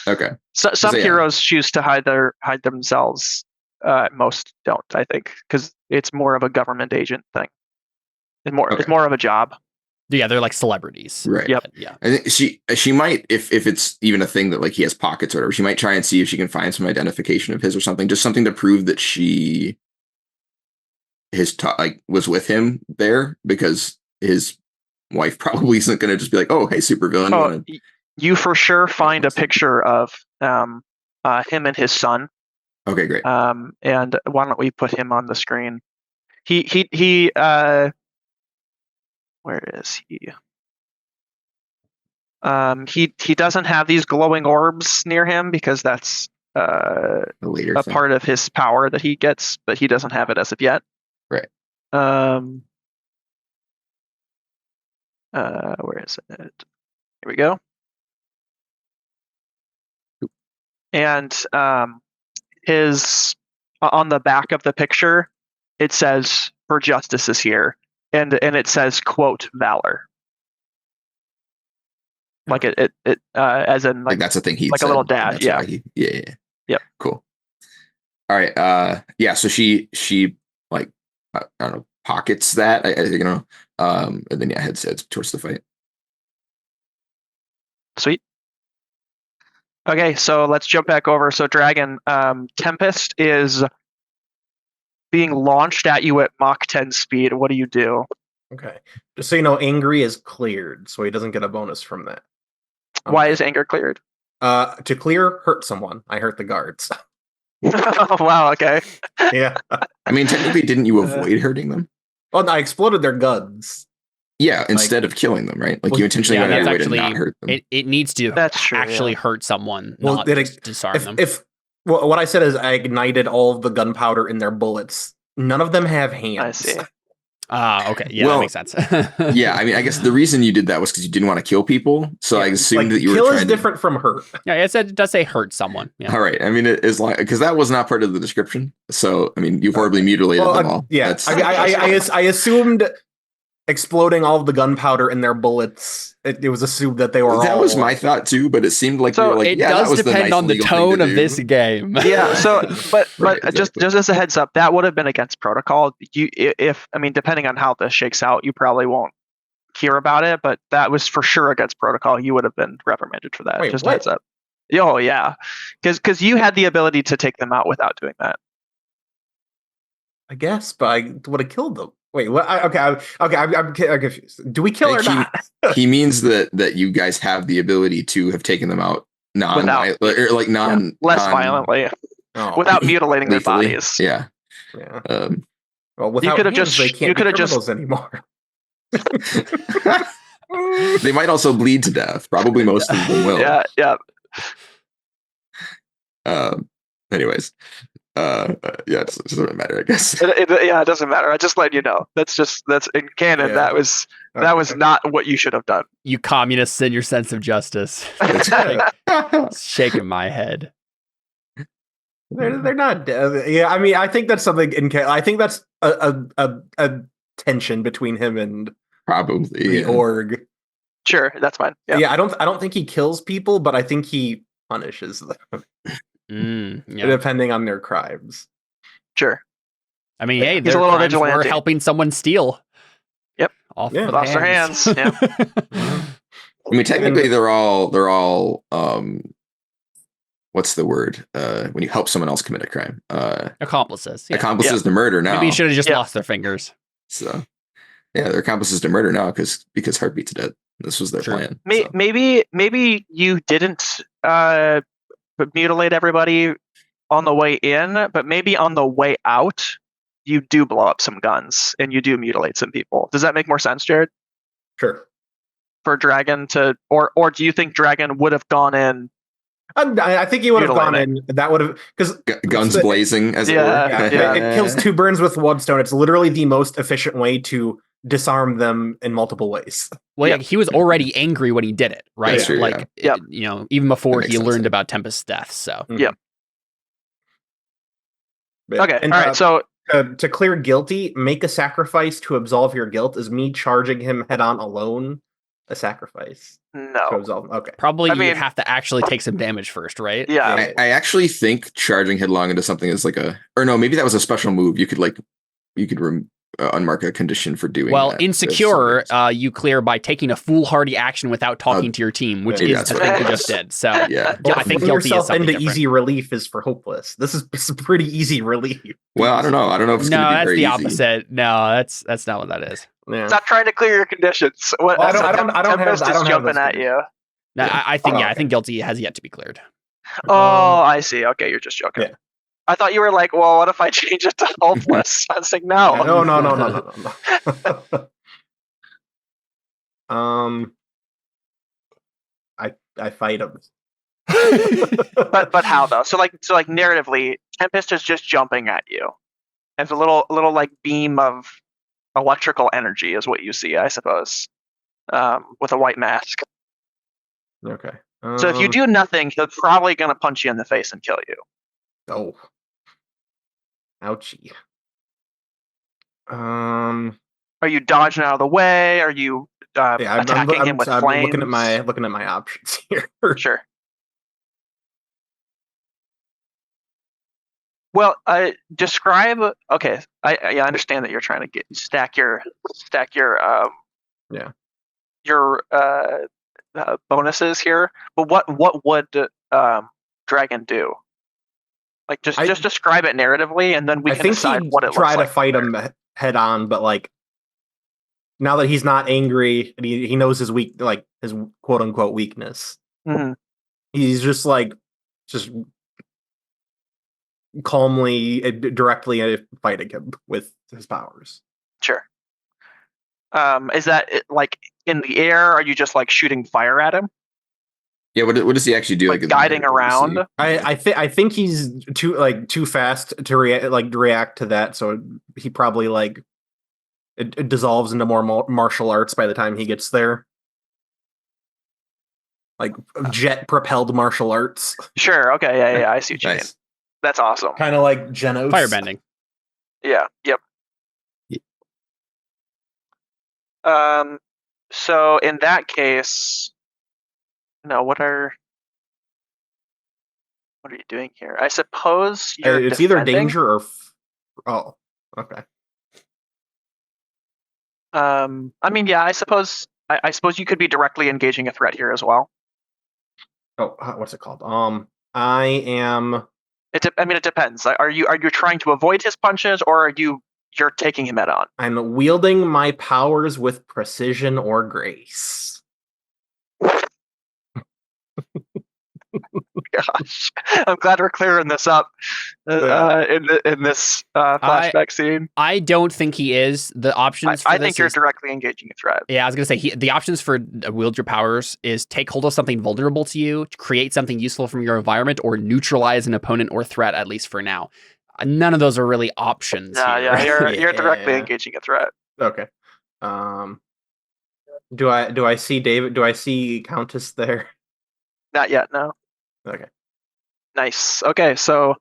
Okay. So some heroes choose to hide themselves. Most don't, I think, because it's more of a government agent thing. It's more of a job. Yeah, they're like celebrities. Right. Yep. Yeah. I think she might, if it's even a thing that like he has pockets or whatever, she might try and see if she can find some identification of his or something, just something to prove that was with him there, because his wife probably isn't going to just be like, oh, hey, supervillain. Oh, you for sure find a picture of him and his son. Okay, great. And why don't we put him on the screen? He where is he? He doesn't have these glowing orbs near him because that's a part of his power that he gets, but he doesn't have it as of yet. Right. Where is it? Here we go. And his on the back of the picture, it says "For Justice is here," and it says quote Valor. Like it as in like that's a thing he like said, a little dad. Yeah. Yeah. Cool. All right. Yeah. So she like I don't know, pockets that, and then heads towards the fight. Sweet. Okay, so let's jump back over. So Dragon, Tempest is being launched at you at Mach 10 speed. What do you do? Okay. Just so you know, Angry is cleared, so he doesn't get a bonus from that. Why is Anger cleared? To clear, hurt someone. I hurt the guards. Oh, wow, okay. Yeah. I mean, technically, didn't you avoid hurting them? Well, I exploded their guns. Yeah, instead of killing them, right? Like you intentionally went out of your way to not hurt them. It needs to actually hurt someone, not just disarm them. What I said is I ignited all of the gunpowder in their bullets. None of them have hands. I see. Okay. Yeah, that makes sense. Yeah, I mean, I guess the reason you did that was because you didn't want to kill people. So I assumed that you were kill trying is different from hurt. Yeah, it does say hurt someone. Yeah. All right. I mean, it is like, because that was not part of the description. So I mean, you've horribly mutilated them all. Yeah, I assumed exploding all of the gunpowder in their bullets, it was assumed that they were That all... was my thought too, but it seemed like So we were like, It yeah, that does was the depend nice on the legal thing tone to of do. this game. Yeah. So, but Right, just exactly. as a heads up, that would have been against protocol. If I mean, depending on how this shakes out, you probably won't hear about it. But that was for sure against protocol. You would have been reprimanded for that. Wait, just what? a heads up. Oh yeah, because you had the ability to take them out without doing that. I guess, but I would have killed them. Wait, what? I'm confused. Do we kill or Like, not? He means that you guys have the ability to have taken them out less Violently, Oh, without mutilating their lethally. bodies. Yeah. yeah. Um, Well, without could have hands, just- they you can't be could have just- criminals anymore. they might also bleed to death. Probably most of them will. Yeah. Anyways, yeah, it doesn't matter, I guess. It doesn't matter. I just let you know. That's in canon. Yeah. That was not what you should have done. You communists and your sense of justice. Shaking my head. They're not. Yeah, I mean, I think that's something in. I think that's a tension between him and Probably the org. Sure, that's fine. Yeah. Yeah, I don't think he kills people, but I think he punishes them Yeah. depending on their crimes. Sure. I mean, hey, He's their a little crimes were vigilante. helping someone steal. Yep. Off Yeah. of Lost their hands. Yeah. I mean, technically, they're all what's the word? When you help someone else commit a crime, Accomplices. Yeah. accomplices to murder now. Maybe you should have just Yeah. lost their fingers. So, yeah, they're accomplices to murder now because Heartbeat's dead. This was their Sure. plan. So. Maybe you didn't mutilate everybody on the way in, but maybe on the way out, you do blow up some guns and you do mutilate some people. Does that make more sense, Jared? Sure. For Dragon to, or do you think Dragon would have gone in? I think he would have gone in. That would have because Guns blazing, as it were. Yeah. it kills two birds with one stone. It's literally the most efficient way to disarm them in multiple ways. Well, Yep. yeah, he was already angry when he did it, right? That's true, like, yeah. you know, even before That he makes learned sense. about Tempest's death. So, Yep. But- Okay. and, All right. So to clear guilty, make a sacrifice to absolve your guilt. Is me charging him head on alone a sacrifice to no. absolve? Okay. probably I you mean- would have to actually take some damage first, right? Yeah. I actually think charging headlong into something is like maybe that was a special move. You could unmark a condition for doing Well, that. insecure, you clear by taking a foolhardy action without talking to your team, which maybe is that's the what thing it we is. just did. So, Yeah. yeah, I think Putting guilty is yourself something into different. easy relief is for hopeless. This is a pretty easy relief. Well, I don't know. I don't know if it's No, going to be that's very the easy. opposite. No, that's not what that is. Yeah. Stop trying to clear your conditions. What? Well, I don't have- Tempest I is don't have jumping those at you. No, Yeah. I think Oh, I okay. think guilty has yet to be cleared. Oh, I see. Okay, you're just joking. Yeah. I thought you were like, well, what if I change it to hopeless? I was like, no. No. I fight him. But how though? So like narratively, Tempest is just jumping at you. It's a little like beam of electrical energy is what you see, I suppose, with a white mask. Okay. So if you do nothing, he's probably gonna punch you in the face and kill you. Oh. Ouchie. Are you dodging out of the way? Are you Yeah, attacking him with I'm flames? looking at my options here. Sure. Well, describe. Okay, I understand that you're trying to stack your your bonuses here, but what would Dragon do? Like just describe it narratively, and then we I can think decide he'd what it try looks to like. fight him head on, but like now that he's not angry and he knows his his quote unquote weakness, Mhm. he's just calmly directly fighting him with his powers. Sure. Is that like in the air? Are you just like shooting fire at him? Yeah, what does he actually do? Like is guiding it- what does he- around? I think he's too fast to react to that, so he probably it dissolves into more martial arts by the time he gets there. Like jet propelled martial arts. Sure. Okay. Yeah. I see what you mean. Nice. That's awesome. Kind of like Genos. Firebending. Yeah. Yep. So in that case, no. What are you doing here? I suppose you're It's defending? either danger or. Oh, okay. I mean, yeah. I suppose you could be directly engaging a threat here as well. Oh, what's it called? I am. It depends. Are you trying to avoid his punches, or are you're taking him head on? I'm wielding my powers with precision or grace. Gosh, I'm glad we're clearing this up in this flashback scene. I don't think he is. The options. I think you're directly engaging a threat. Yeah, I was gonna say the options for wield your powers is take hold of something vulnerable to you, create something useful from your environment, or neutralize an opponent or threat. At least for now, none of those are really options. Yeah, you're directly engaging a threat. Okay. Do I see David? Do I see Countess there? Not yet. No. Okay. Nice. Okay, so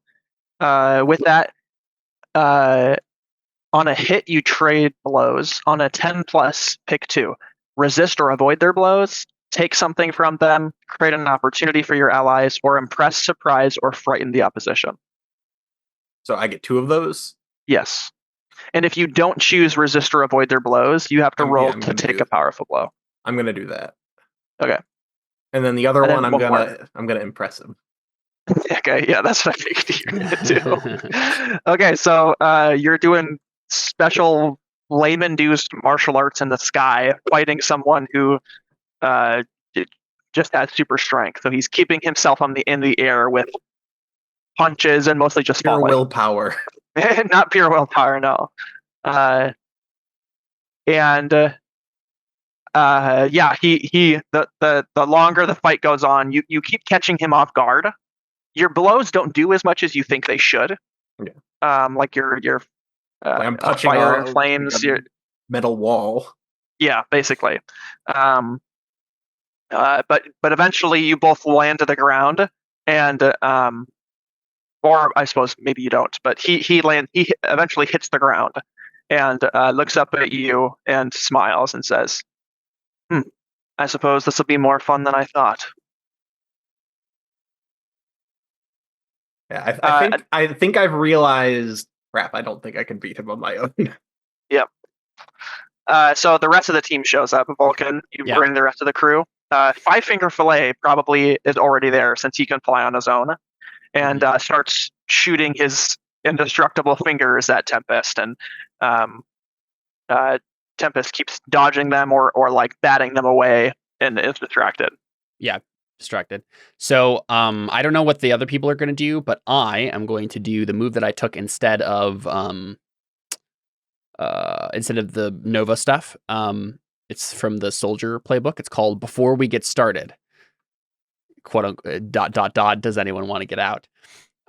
with that, on a hit you trade blows. On a 10+, pick 2. Resist or avoid their blows. Take something from them. Create an opportunity for your allies, or impress, surprise, or frighten the opposition. So I get 2 of those? Yes. And if you don't choose resist or avoid their blows, you have to roll to take a powerful blow. I'm gonna do that. Okay. And then the other one, I'm gonna impress him. Okay, yeah, that's what I figured you were gonna do. Okay, so you're doing special lame-induced martial arts in the sky, fighting someone who just has super strength. So he's keeping himself in the air with punches and mostly just pure willpower. Not pure willpower, no. Yeah, the longer the fight goes on, you keep catching him off guard. Your blows don't do as much as you think they should. Yeah. Like your I'm touching fire and flames, your metal wall. Yeah, basically. But eventually you both land to the ground, and or I suppose maybe you don't, but he eventually hits the ground and looks up at you and smiles and says, I suppose this will be more fun than I thought. Yeah, I think I've realized. Crap! I don't think I can beat him on my own. Yep. So the rest of the team shows up. Vulcan, you bring the rest of the crew. Five Finger Fillet probably is already there since he can fly on his own, and starts shooting his indestructible fingers at Tempest, and Tempest keeps dodging them or like batting them away and is distracted. Yeah, distracted. So I don't know what the other people are going to do, but I am going to do the move that I took instead of the Nova stuff. It's from the soldier playbook. It's called Before We Get Started. Quote unquote, ... Does anyone want to get out?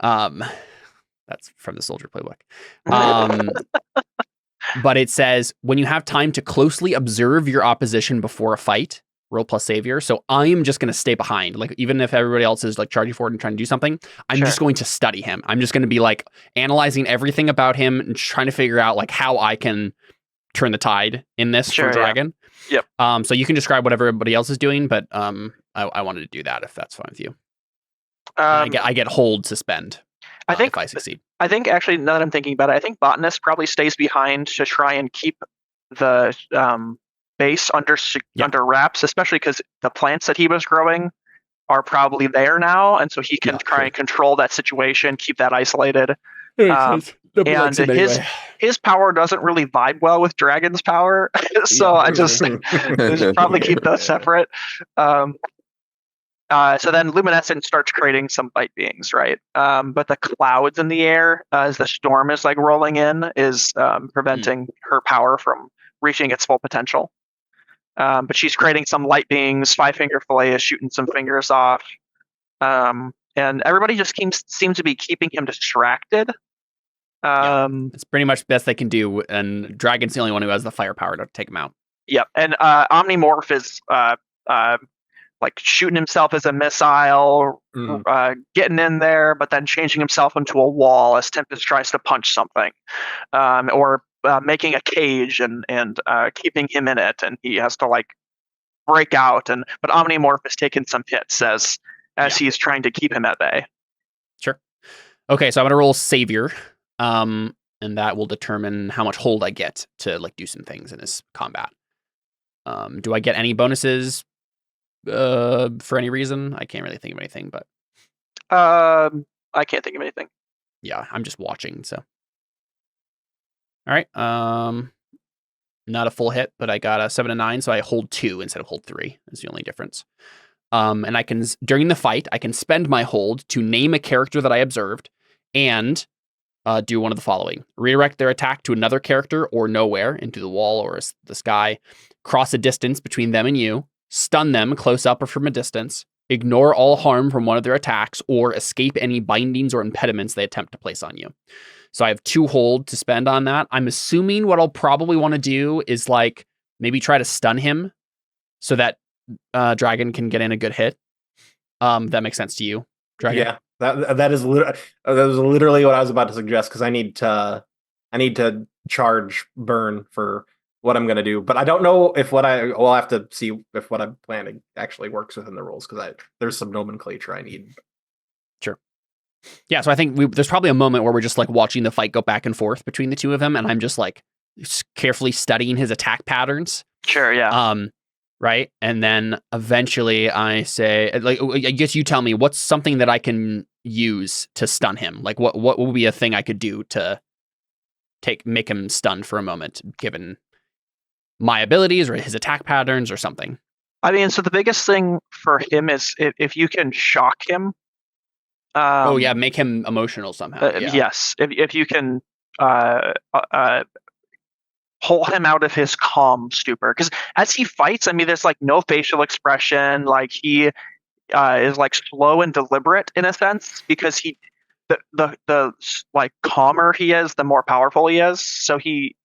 That's from the soldier playbook. But it says, when you have time to closely observe your opposition before a fight, roll plus savior. So I'm just going to stay behind. Like, even if everybody else is like charging forward and trying to do something, I'm just going to study him. I'm just going to be like analyzing everything about him and trying to figure out like how I can turn the tide in this for Dragon. Yep. So you can describe what everybody else is doing, but I wanted to do that if that's fine with you. I get hold suspend. I think if I succeed. I think actually, now that I'm thinking about it, I think Botanist probably stays behind to try and keep the base under wraps, especially because the plants that he was growing are probably there now, and so he can try and control that situation, keep that isolated. And his power doesn't really vibe well with Dragon's power, so I just probably keep those separate. So then Luminescent starts creating some light beings, right? But the clouds in the air, as the storm is like rolling in, is preventing her power from reaching its full potential. But she's creating some light beings. Five Finger Fillet is shooting some fingers off. And everybody just seems to be keeping him distracted. It's pretty much the best they can do, and Dragon's the only one who has the firepower to take him out. Yep, and Omnimorph is like shooting himself as a missile, getting in there, but then changing himself into a wall as Tempest tries to punch something, or making a cage and keeping him in it, and he has to like break out. But Omnimorph has taken some hits as he's trying to keep him at bay. Sure. Okay, so I'm gonna roll Savior, and that will determine how much hold I get to like do some things in this combat. Do I get any bonuses for any reason? I can't really think of anything, but I can't think of anything. yeah, I'm just watching. So, all right, not a full hit, but I got a 7 and 9, so I hold 2 instead of hold 3. Is the only difference. And I can, during the fight, I can spend my hold to name a character that I observed and do one of the following: redirect their attack to another character or nowhere, into the wall or the sky, cross a distance between them and you, stun them close up or from a distance, ignore all harm from one of their attacks, or escape any bindings or impediments they attempt to place on you. So I have 2 hold to spend on that. I'm assuming what I'll probably want to do is like maybe try to stun him so that Dragon can get in a good hit. That makes sense to you, Dragon? Yeah, that was literally what I was about to suggest, because I need to charge burn for what I'm gonna do, but I don't know if we'll have to see if what I'm planning actually works within the rules, because there's some nomenclature I need. Sure. Yeah, so I think there's probably a moment where we're just like watching the fight go back and forth between the two of them, and I'm just like carefully studying his attack patterns. Sure, yeah. Right, and then eventually I say, like, I guess you tell me what's something that I can use to stun him. Like, what would be a thing I could do to make him stunned for a moment, given my abilities or his attack patterns or something. I mean, so the biggest thing for him is if you can shock him. Make him emotional somehow. Yes, if you can pull him out of his calm stupor, because as he fights, I mean, there's like no facial expression. Like he is like slow and deliberate in a sense, because the like calmer he is, the more powerful he is. So he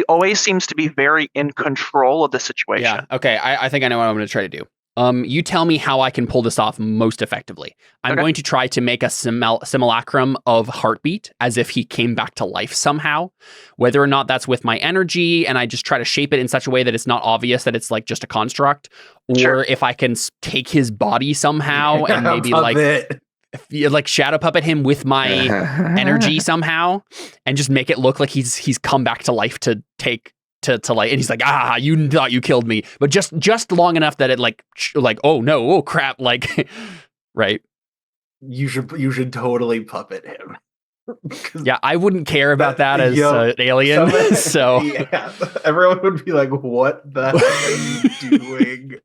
always seems to be very in control of the situation. Yeah. Okay. I think I know what I'm going to try to do. You tell me how I can pull this off most effectively. I'm going to try to make a simulacrum of heartbeat, as if he came back to life somehow, whether or not that's with my energy, and I just try to shape it in such a way that it's not obvious that it's like just a construct, or if I can take his body somehow and maybe like shadow puppet him with my energy somehow, and just make it look like he's come back to life to take to like, and he's like, you thought you killed me, but just long enough that it like oh no, oh crap, like right. You should totally puppet him. Yeah, I wouldn't care about that as an alien. So yeah, everyone would be like, "What the heck are you doing?"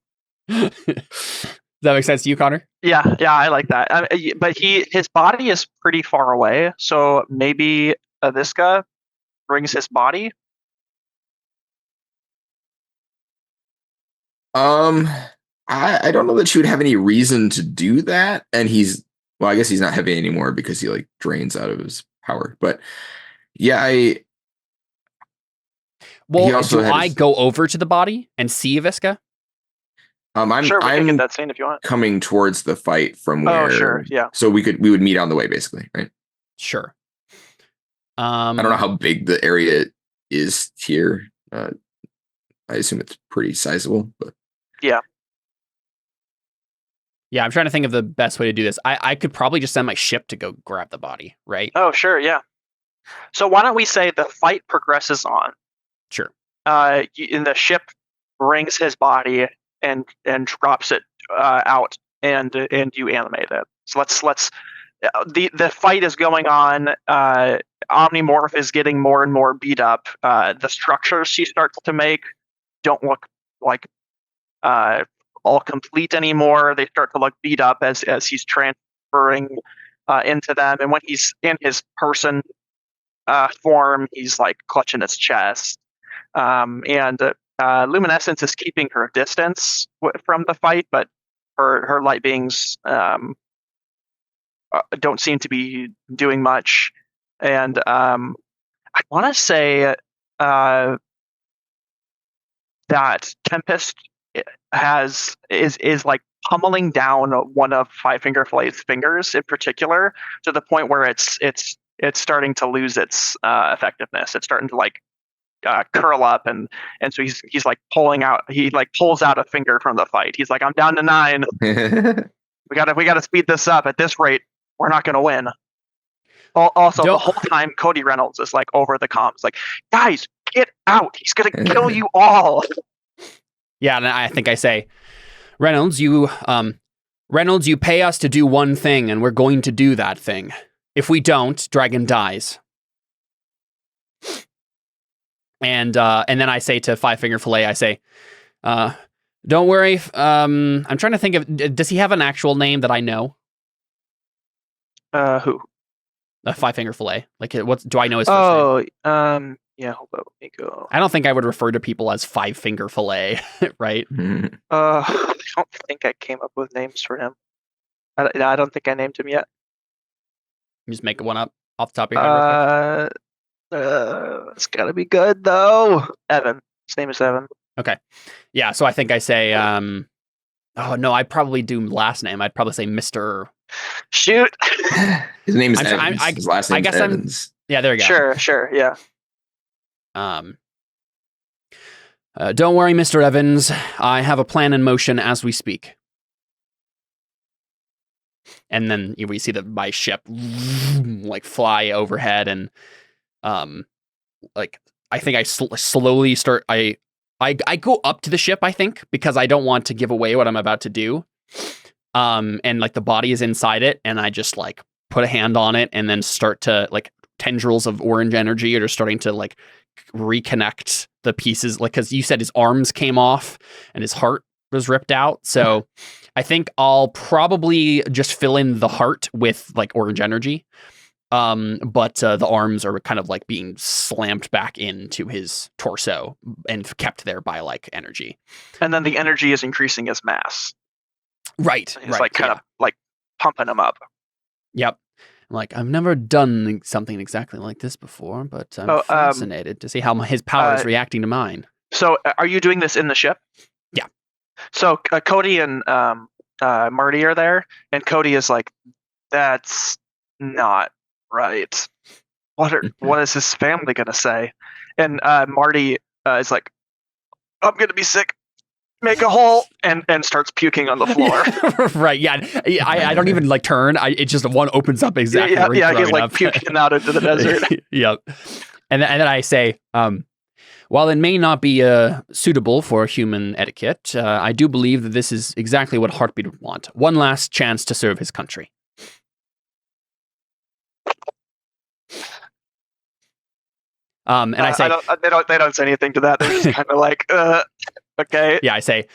Does that make sense to you, Connor? Yeah, I like that. But his body is pretty far away, so maybe Aviska brings his body. I don't know that she would have any reason to do that, and I guess he's not heavy anymore because he like drains out of his power. But yeah, I go over to the body and see Aviska? I'm get that scene if you want. Coming towards the fight from where. Oh, sure, yeah. So we would meet on the way, basically, right? Sure. I don't know how big the area is here. I assume it's pretty sizable, but yeah. Yeah, I'm trying to think of the best way to do this. I could probably just send my ship to go grab the body, right? Oh, sure, yeah. So why don't we say the fight progresses on? Sure. And the ship brings his body and drops it out, and you animate it. So let's the fight is going on. Omnimorph is getting more and more beat up. The structures she starts to make don't look like all complete anymore. They start to look beat up as he's transferring into them. And when he's in his person form, he's like clutching his chest. And Luminescence is keeping her distance from the fight, but her light beings don't seem to be doing much. And I want to say that Tempest is like pummeling down one of Five Finger Flay's fingers in particular, to the point where it's it's starting to lose its effectiveness. It's starting to like curl up, and so he's like pulling out. He like pulls out a finger from the fight. He's like, I'm down to 9. We gotta speed this up. At this rate, we're not gonna win. Also, the whole time Cody Reynolds is like over the comms, like, guys, get out! He's gonna kill you all. Yeah, and I think I say, Reynolds, you pay us to do one thing, and we're going to do that thing. If we don't, Dragon dies. And then I say to Five Finger Fillet, I say, don't worry. I'm trying to think of, does he have an actual name that I know? Who? Five Finger Fillet. Like, what do I know his first name? Yeah, hold on, let me go. I don't think I would refer to people as Five Finger Fillet, right? I don't think I came up with names for him. I don't think I named him yet. You just make one up off the top of your head real quick. It's gotta be good though. Evan. His name is Evan. Okay. Yeah, so I think I say, oh no, I'd probably do last name. I'd probably say Mr. Shoot. His name is Evans. His last name is Evans. Yeah, there you go. Sure, yeah. Don't worry, Mr. Evans. I have a plan in motion as we speak. And then we see my ship like fly overhead, and like I think I slowly start. I go up to the ship, I think, because I don't want to give away what I'm about to do. And like the body is inside it, and I just like put a hand on it, and then start to like tendrils of orange energy are starting to like reconnect the pieces, like, because you said his arms came off and his heart was ripped out. So I think I'll probably just fill in the heart with like orange energy. But the arms are kind of like being slammed back into his torso and kept there by like energy. And then the energy is increasing his mass. Right. It's like kind of like pumping him up. Yep. Like, I've never done something exactly like this before, but I'm fascinated to see how his power is reacting to mine. So are you doing this in the ship? Yeah. So Cody and Marty are there, and Cody is like, that's not right. What is his family going to say? And Marty is like, I'm going to be sick. Make a hole, and starts puking on the floor. Right, yeah. I don't even like turn. It just one opens up exactly where he's like puking out into the desert. Yep. And then I say, while it may not be suitable for human etiquette, I do believe that this is exactly what Heartbeat would want. One last chance to serve his country. And I say, they don't say anything to that. They're just kind of like, okay. Yeah, I say,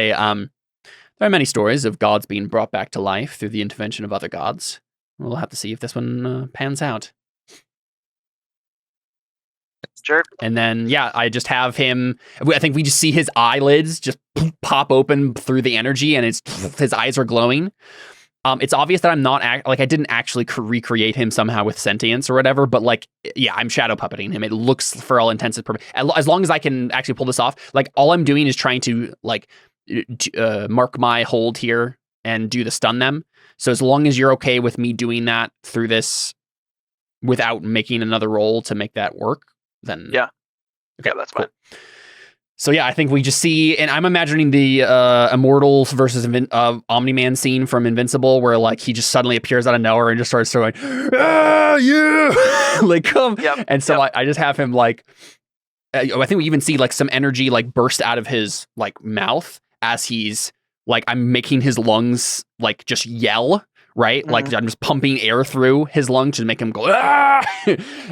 there are many stories of gods being brought back to life through the intervention of other gods. We'll have to see if this one pans out. Sure. And then, yeah, I just have him. I think we just see his eyelids just pop open through the energy, and his eyes are glowing. It's obvious that I'm not I didn't actually recreate him somehow with sentience or whatever, but like, yeah, I'm shadow puppeting him. It looks, for all intents and purposes, as long as I can actually pull this off, like all I'm doing is trying to like mark my hold here and do the stun them. So as long as you're okay with me doing that through this without making another roll to make that work, then yeah, okay, yeah, that's cool. fine. So yeah, I think we just see, and I'm imagining the Immortals versus Omni-Man scene from Invincible, where like he just suddenly appears out of nowhere and just starts going, ah, yeah, like come. Yep, and so I just have him like, I think we even see like some energy like burst out of his like mouth as he's like, I'm making his lungs like just yell. Right? Mm-hmm. Like I'm just pumping air through his lungs to make him go, ah!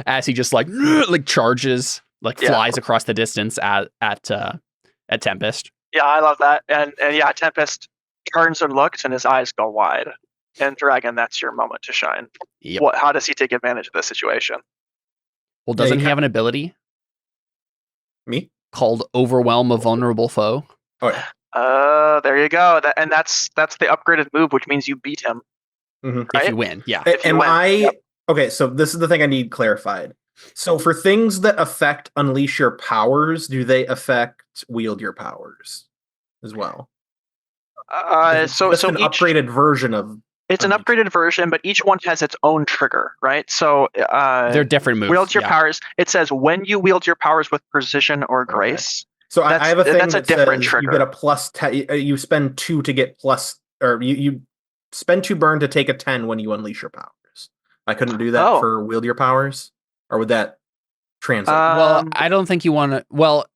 As he just like charges. Like flies across the distance at Tempest. Yeah, I love that. And yeah, Tempest turns and looks, and his eyes go wide. And Dragon, that's your moment to shine. Yep. How does he take advantage of this situation? Well, doesn't he have an ability? Me? Called Overwhelm a Vulnerable Foe. Oh yeah. There you go. That's the upgraded move, which means you beat him. Mm-hmm. Right? If you win, yeah. Okay, so this is the thing I need clarified. So for things that affect unleash your powers, do they affect wield your powers as well? So an upgraded version of It's an upgraded version, but each one has its own trigger, right? So They're different moves. wield your powers. It says when you wield your powers with precision or grace. So I have a thing that's a that different says trigger. you get a plus 10. You spend 2 to get plus, or you spend 2 burn to take a 10 when you unleash your powers. I couldn't do that for wield your powers, or would that translate? Well, I don't think you want to. Well,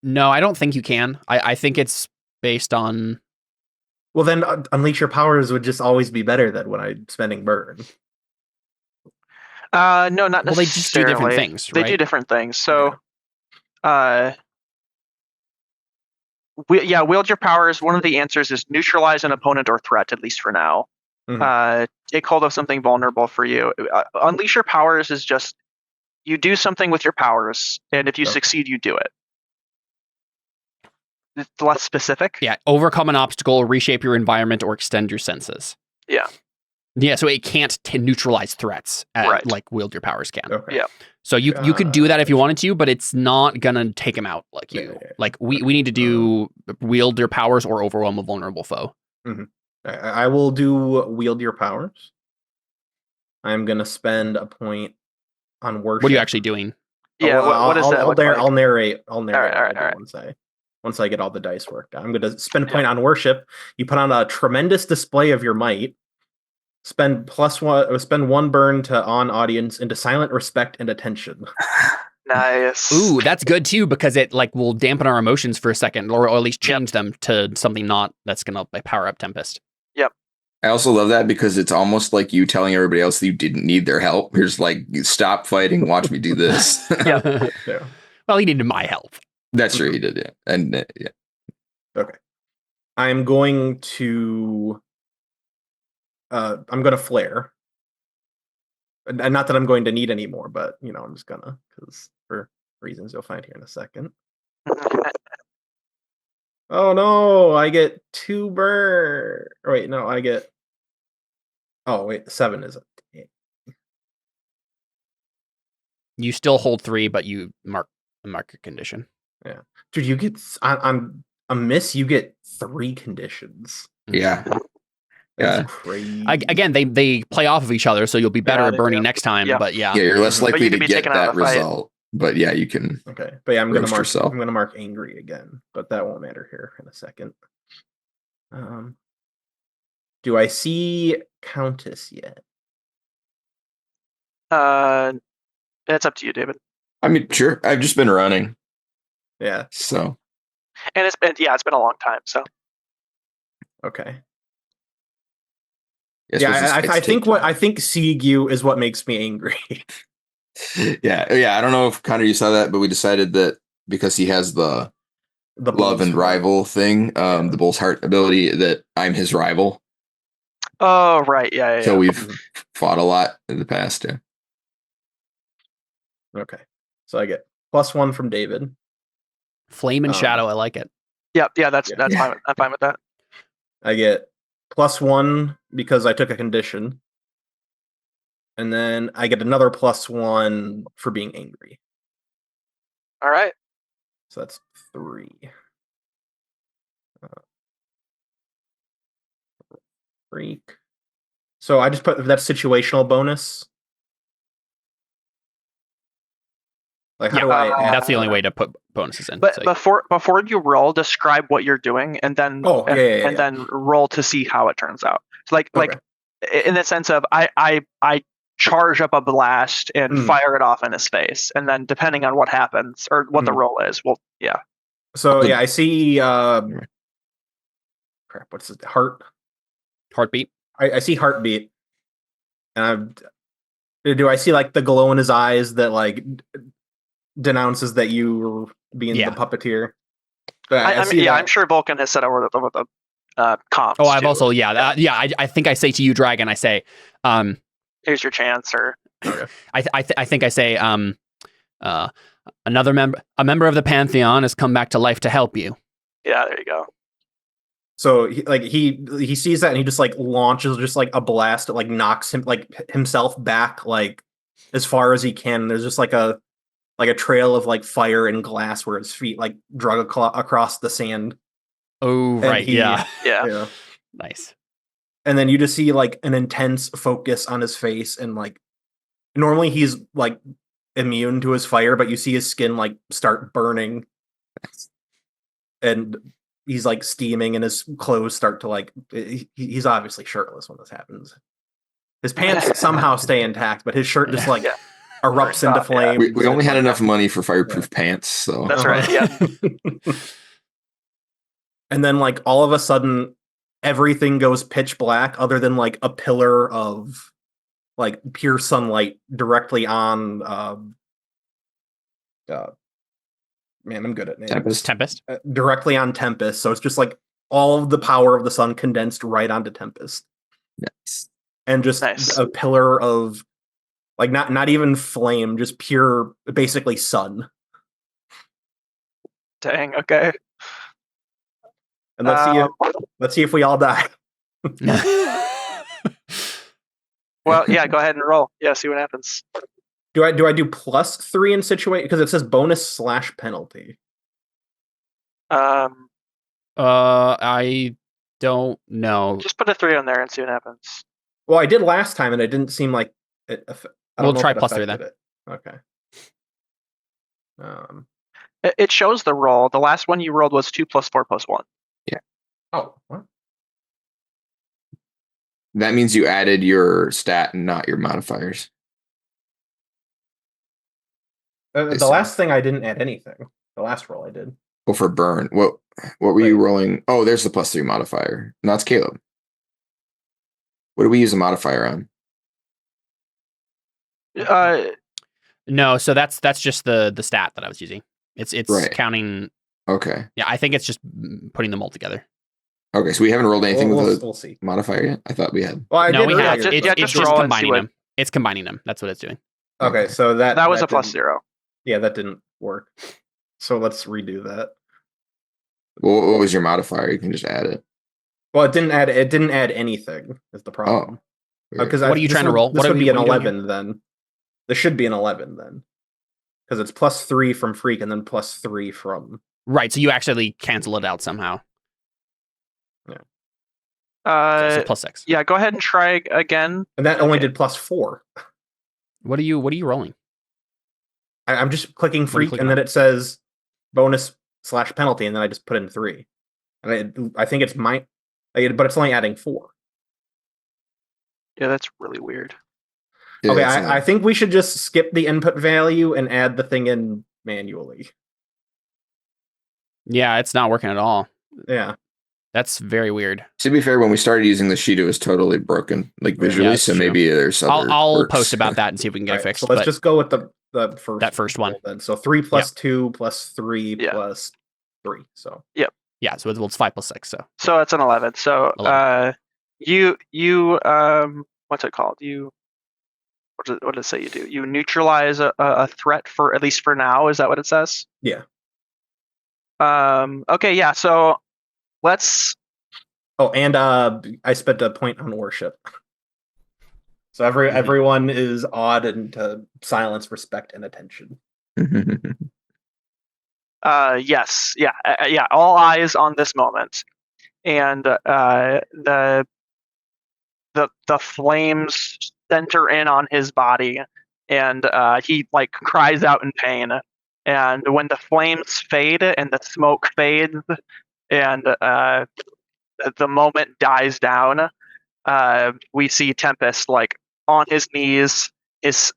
no, I don't think you can. I think it's based on. Well, then unleash your powers would just always be better than when I'm spending burn. No, not necessarily. Well, they just do different things, right? They do different things. So, wield your powers. One of the answers is neutralize an opponent or threat, at least for now. Take hold of something vulnerable for you. Unleash your powers is just you do something with your powers, and if you succeed, you do it. It's less specific. Yeah, overcome an obstacle, reshape your environment, or extend your senses. Yeah. Yeah, so it can't neutralize threats like wield your powers can. Okay. Yeah. So you could do that if you wanted to, but it's not gonna take him out like you. Yeah. Like we need to do wield your powers or overwhelm a vulnerable foe. I will do wield your powers. I'm gonna spend a point on worship. What are you actually doing? Yeah. What is that? I'll narrate. All right. Once I get all the dice worked out. I'm gonna spend a point on worship. You put on a tremendous display of your might. Spend one burn to on audience into silent respect and attention. Nice. Ooh, that's good too, because it like will dampen our emotions for a second, or at least change them to something that's gonna like power up Tempest. Yep. I also love that because it's almost like you telling everybody else that you didn't need their help. You're just like, stop fighting, watch me do this. Yeah. Well, he needed my help. That's true, he did, yeah. And yeah. Okay. I'm going to flare. And not that I'm going to need any more, but I'm just gonna, because for reasons you'll find here in a second. Oh no, I get 2 burn. Wait, no, I get. Oh wait, 7 is it? You still hold 3, but you mark your condition. Yeah, dude, you get on a miss. You get 3 conditions. Yeah. That's crazy. Again, they play off of each other, so you'll be better at burning next time. Yeah. But yeah, You're less likely to get taken out that of the fight. result. But yeah, you can. Okay, but yeah, I'm roast yourself. gonna mark angry again, but that won't matter here in a second. Do I see Countess yet? It's up to you, David. I mean, sure. I've just been running. Yeah. So. And it's been a long time. So. Okay. Yeah, I think seeing you is what makes me angry. yeah. I don't know if Connor you saw that, but we decided that because he has the love and rival thing, the Bull's Heart ability, that I'm his rival. Oh right, yeah. So we've fought a lot in the past. Yeah. Okay, so I get +1 from David. Flame and Shadow, I like it. Yeah, that's fine. I'm fine with that. I get +1 because I took a condition. And then I get another +1 for being angry. All right. So that's 3. Freak. So I just put that situational bonus. Like how do I? That's the only way to put bonuses in. But before you roll, describe what you're doing, and then then roll to see how it turns out. So like in the sense of I charge up a blast and fire it off in his face, and then depending on what happens or what the roll is, So I see. Crap, what's it? Heartbeat. I see heartbeat, and do I see like the glow in his eyes that like denounces that you were being the puppeteer? I'm sure Vulcan has said over the comps. Oh, I've also I think I say to you, Dragon. I say, here's your chance, or I think I say, a member of the Pantheon has come back to life to help you. Yeah, there you go. So he sees that and he just like launches just like a blast that like knocks him like himself back like as far as he can. There's just like a trail of like fire and glass where his feet like drug across the sand. Oh, right. Yeah. Yeah. Nice. and then you just see like an intense focus on his face, and like normally he's like immune to his fire, but you see his skin like start burning, and he's like steaming, and his clothes start to like he's obviously shirtless when this happens. His pants somehow stay intact, but his shirt just like erupts into flames. We only had enough money for fireproof pants, so That's right. Yeah. And then like all of a sudden everything goes pitch black other than like a pillar of like pure sunlight directly on man, I'm good at names. Tempest. Directly on Tempest. So it's just like all of the power of the sun condensed right onto Tempest. Nice. And just a pillar of like not even flame, just pure basically sun. Dang, okay. And let's see if we all die. Well, yeah, go ahead and roll. Yeah, see what happens. Do I do +3 in situation? Because it says bonus / penalty. I don't know. Just put a 3 on there and see what happens. Well, I did last time, and it didn't seem like it. We'll try +3 then. Okay. It shows the roll. The last one you rolled was 2 + 4 + 1. Yeah. Oh, what? That means you added your stat and not your modifiers. The last thing I didn't add anything. The last roll I did. Oh, for burn. What were you rolling? Oh, there's the +3 modifier. No, it's Caleb. What do we use a modifier on? No, so that's just the stat that I was using. It's Right. counting. Okay. Yeah, I think it's just putting them all together. Okay, so we haven't rolled anything with We'll a see. modifier yet? I thought we had. Well, I No, did we have. earlier. It's just just roll and see combining what- them. It's combining them. That's what it's doing. Okay, so that was a didn't- +0. Yeah, that didn't work. So let's redo that. Well, what was your modifier? You can just add it. Well, it didn't add anything. Is the problem? Weird. Because What are you trying to roll? This What would are be you- an what are you doing 11 then. This should be an 11 then, because it's +3 from Freak and then +3 from. Right, so you actually cancel it out somehow. So +6. Yeah, go ahead and try again. And that only Okay. did +4. What are you rolling? I'm just clicking What are you Freak, clicking and then it says bonus / penalty, and then I just put in 3. And I think it's but it's only adding 4. Yeah, that's really weird. Yeah, Okay, it's I think we should just skip the input value and add the thing in manually. Yeah, it's not working at all. Yeah. That's very weird. To be fair, when we started using the sheet, it was totally broken, like visually. that's So true. maybe there's other. I'll quirks. post about that and see if we can get it Right, fixed. so let's but just go with the first that first one. then. So 3 + 2 + 3 Yeah. + 3. So yeah, so it's 5 + 6. So it's an 11. So 11. you what's it called? What does it say you do? You neutralize a threat for, at least for now. Is that what it says? Yeah. Okay, yeah. So let's. Oh, and I spent a point on worship. So everyone is awed into silence, respect, and attention. Yes. Yeah. Yeah. All eyes on this moment, and the flames center in on his body, and he like cries out in pain. And when the flames fade and the smoke fades, and the moment dies down, we see Tempest like on his knees. His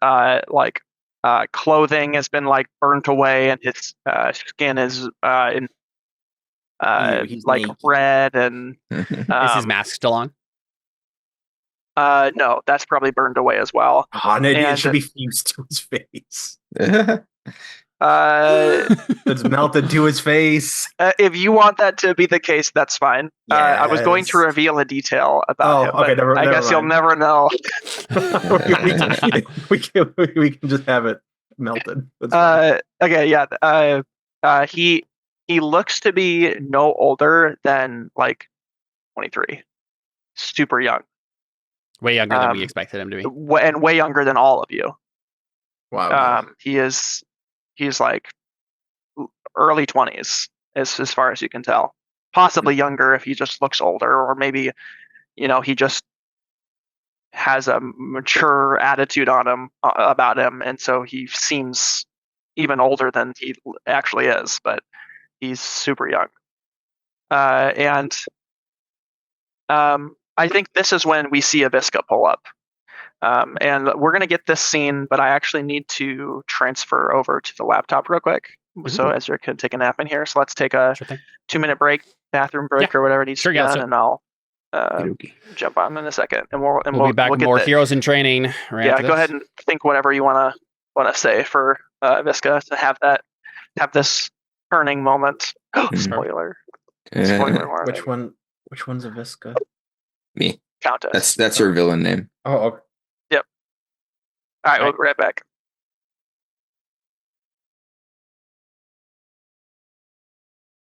clothing has been like burnt away, and his skin is in He's like naked. red. And Is his mask still on? no, that's probably burned away as well. And it And- should be fused to his face. Uh, It's melted to his face. if you want that to be the case, that's fine. I was going to Yes. reveal a detail about him, okay, but I guess you'll mind. never know. we can just have it melted. That's fine. Okay, yeah. He looks to be no older than like 23. Super young, Way younger than we Um, expected him to be. and way younger than all of you. Wow. He's like early 20s as far as you can tell. Possibly younger if he just looks older, or maybe he just has a mature attitude on him about him, and so he seems even older than he actually is, but he's super young. And I think this is when we see Aviska pull up. And we're going to get this scene, but I actually need to transfer over to the laptop real quick. So Ezra can take a nap in here. So let's take a 2-minute break, bathroom break, or whatever needs to be done, and I'll jump on in a second. And we'll be back with more Heroes in Training. Right yeah, go ahead and think whatever you want to say for Aviska to have this turning moment. Spoiler. Spoiler warning. Which one's Aviska? Me. Countess. That's her villain name. Oh, okay. Yep. All right, we'll be right back.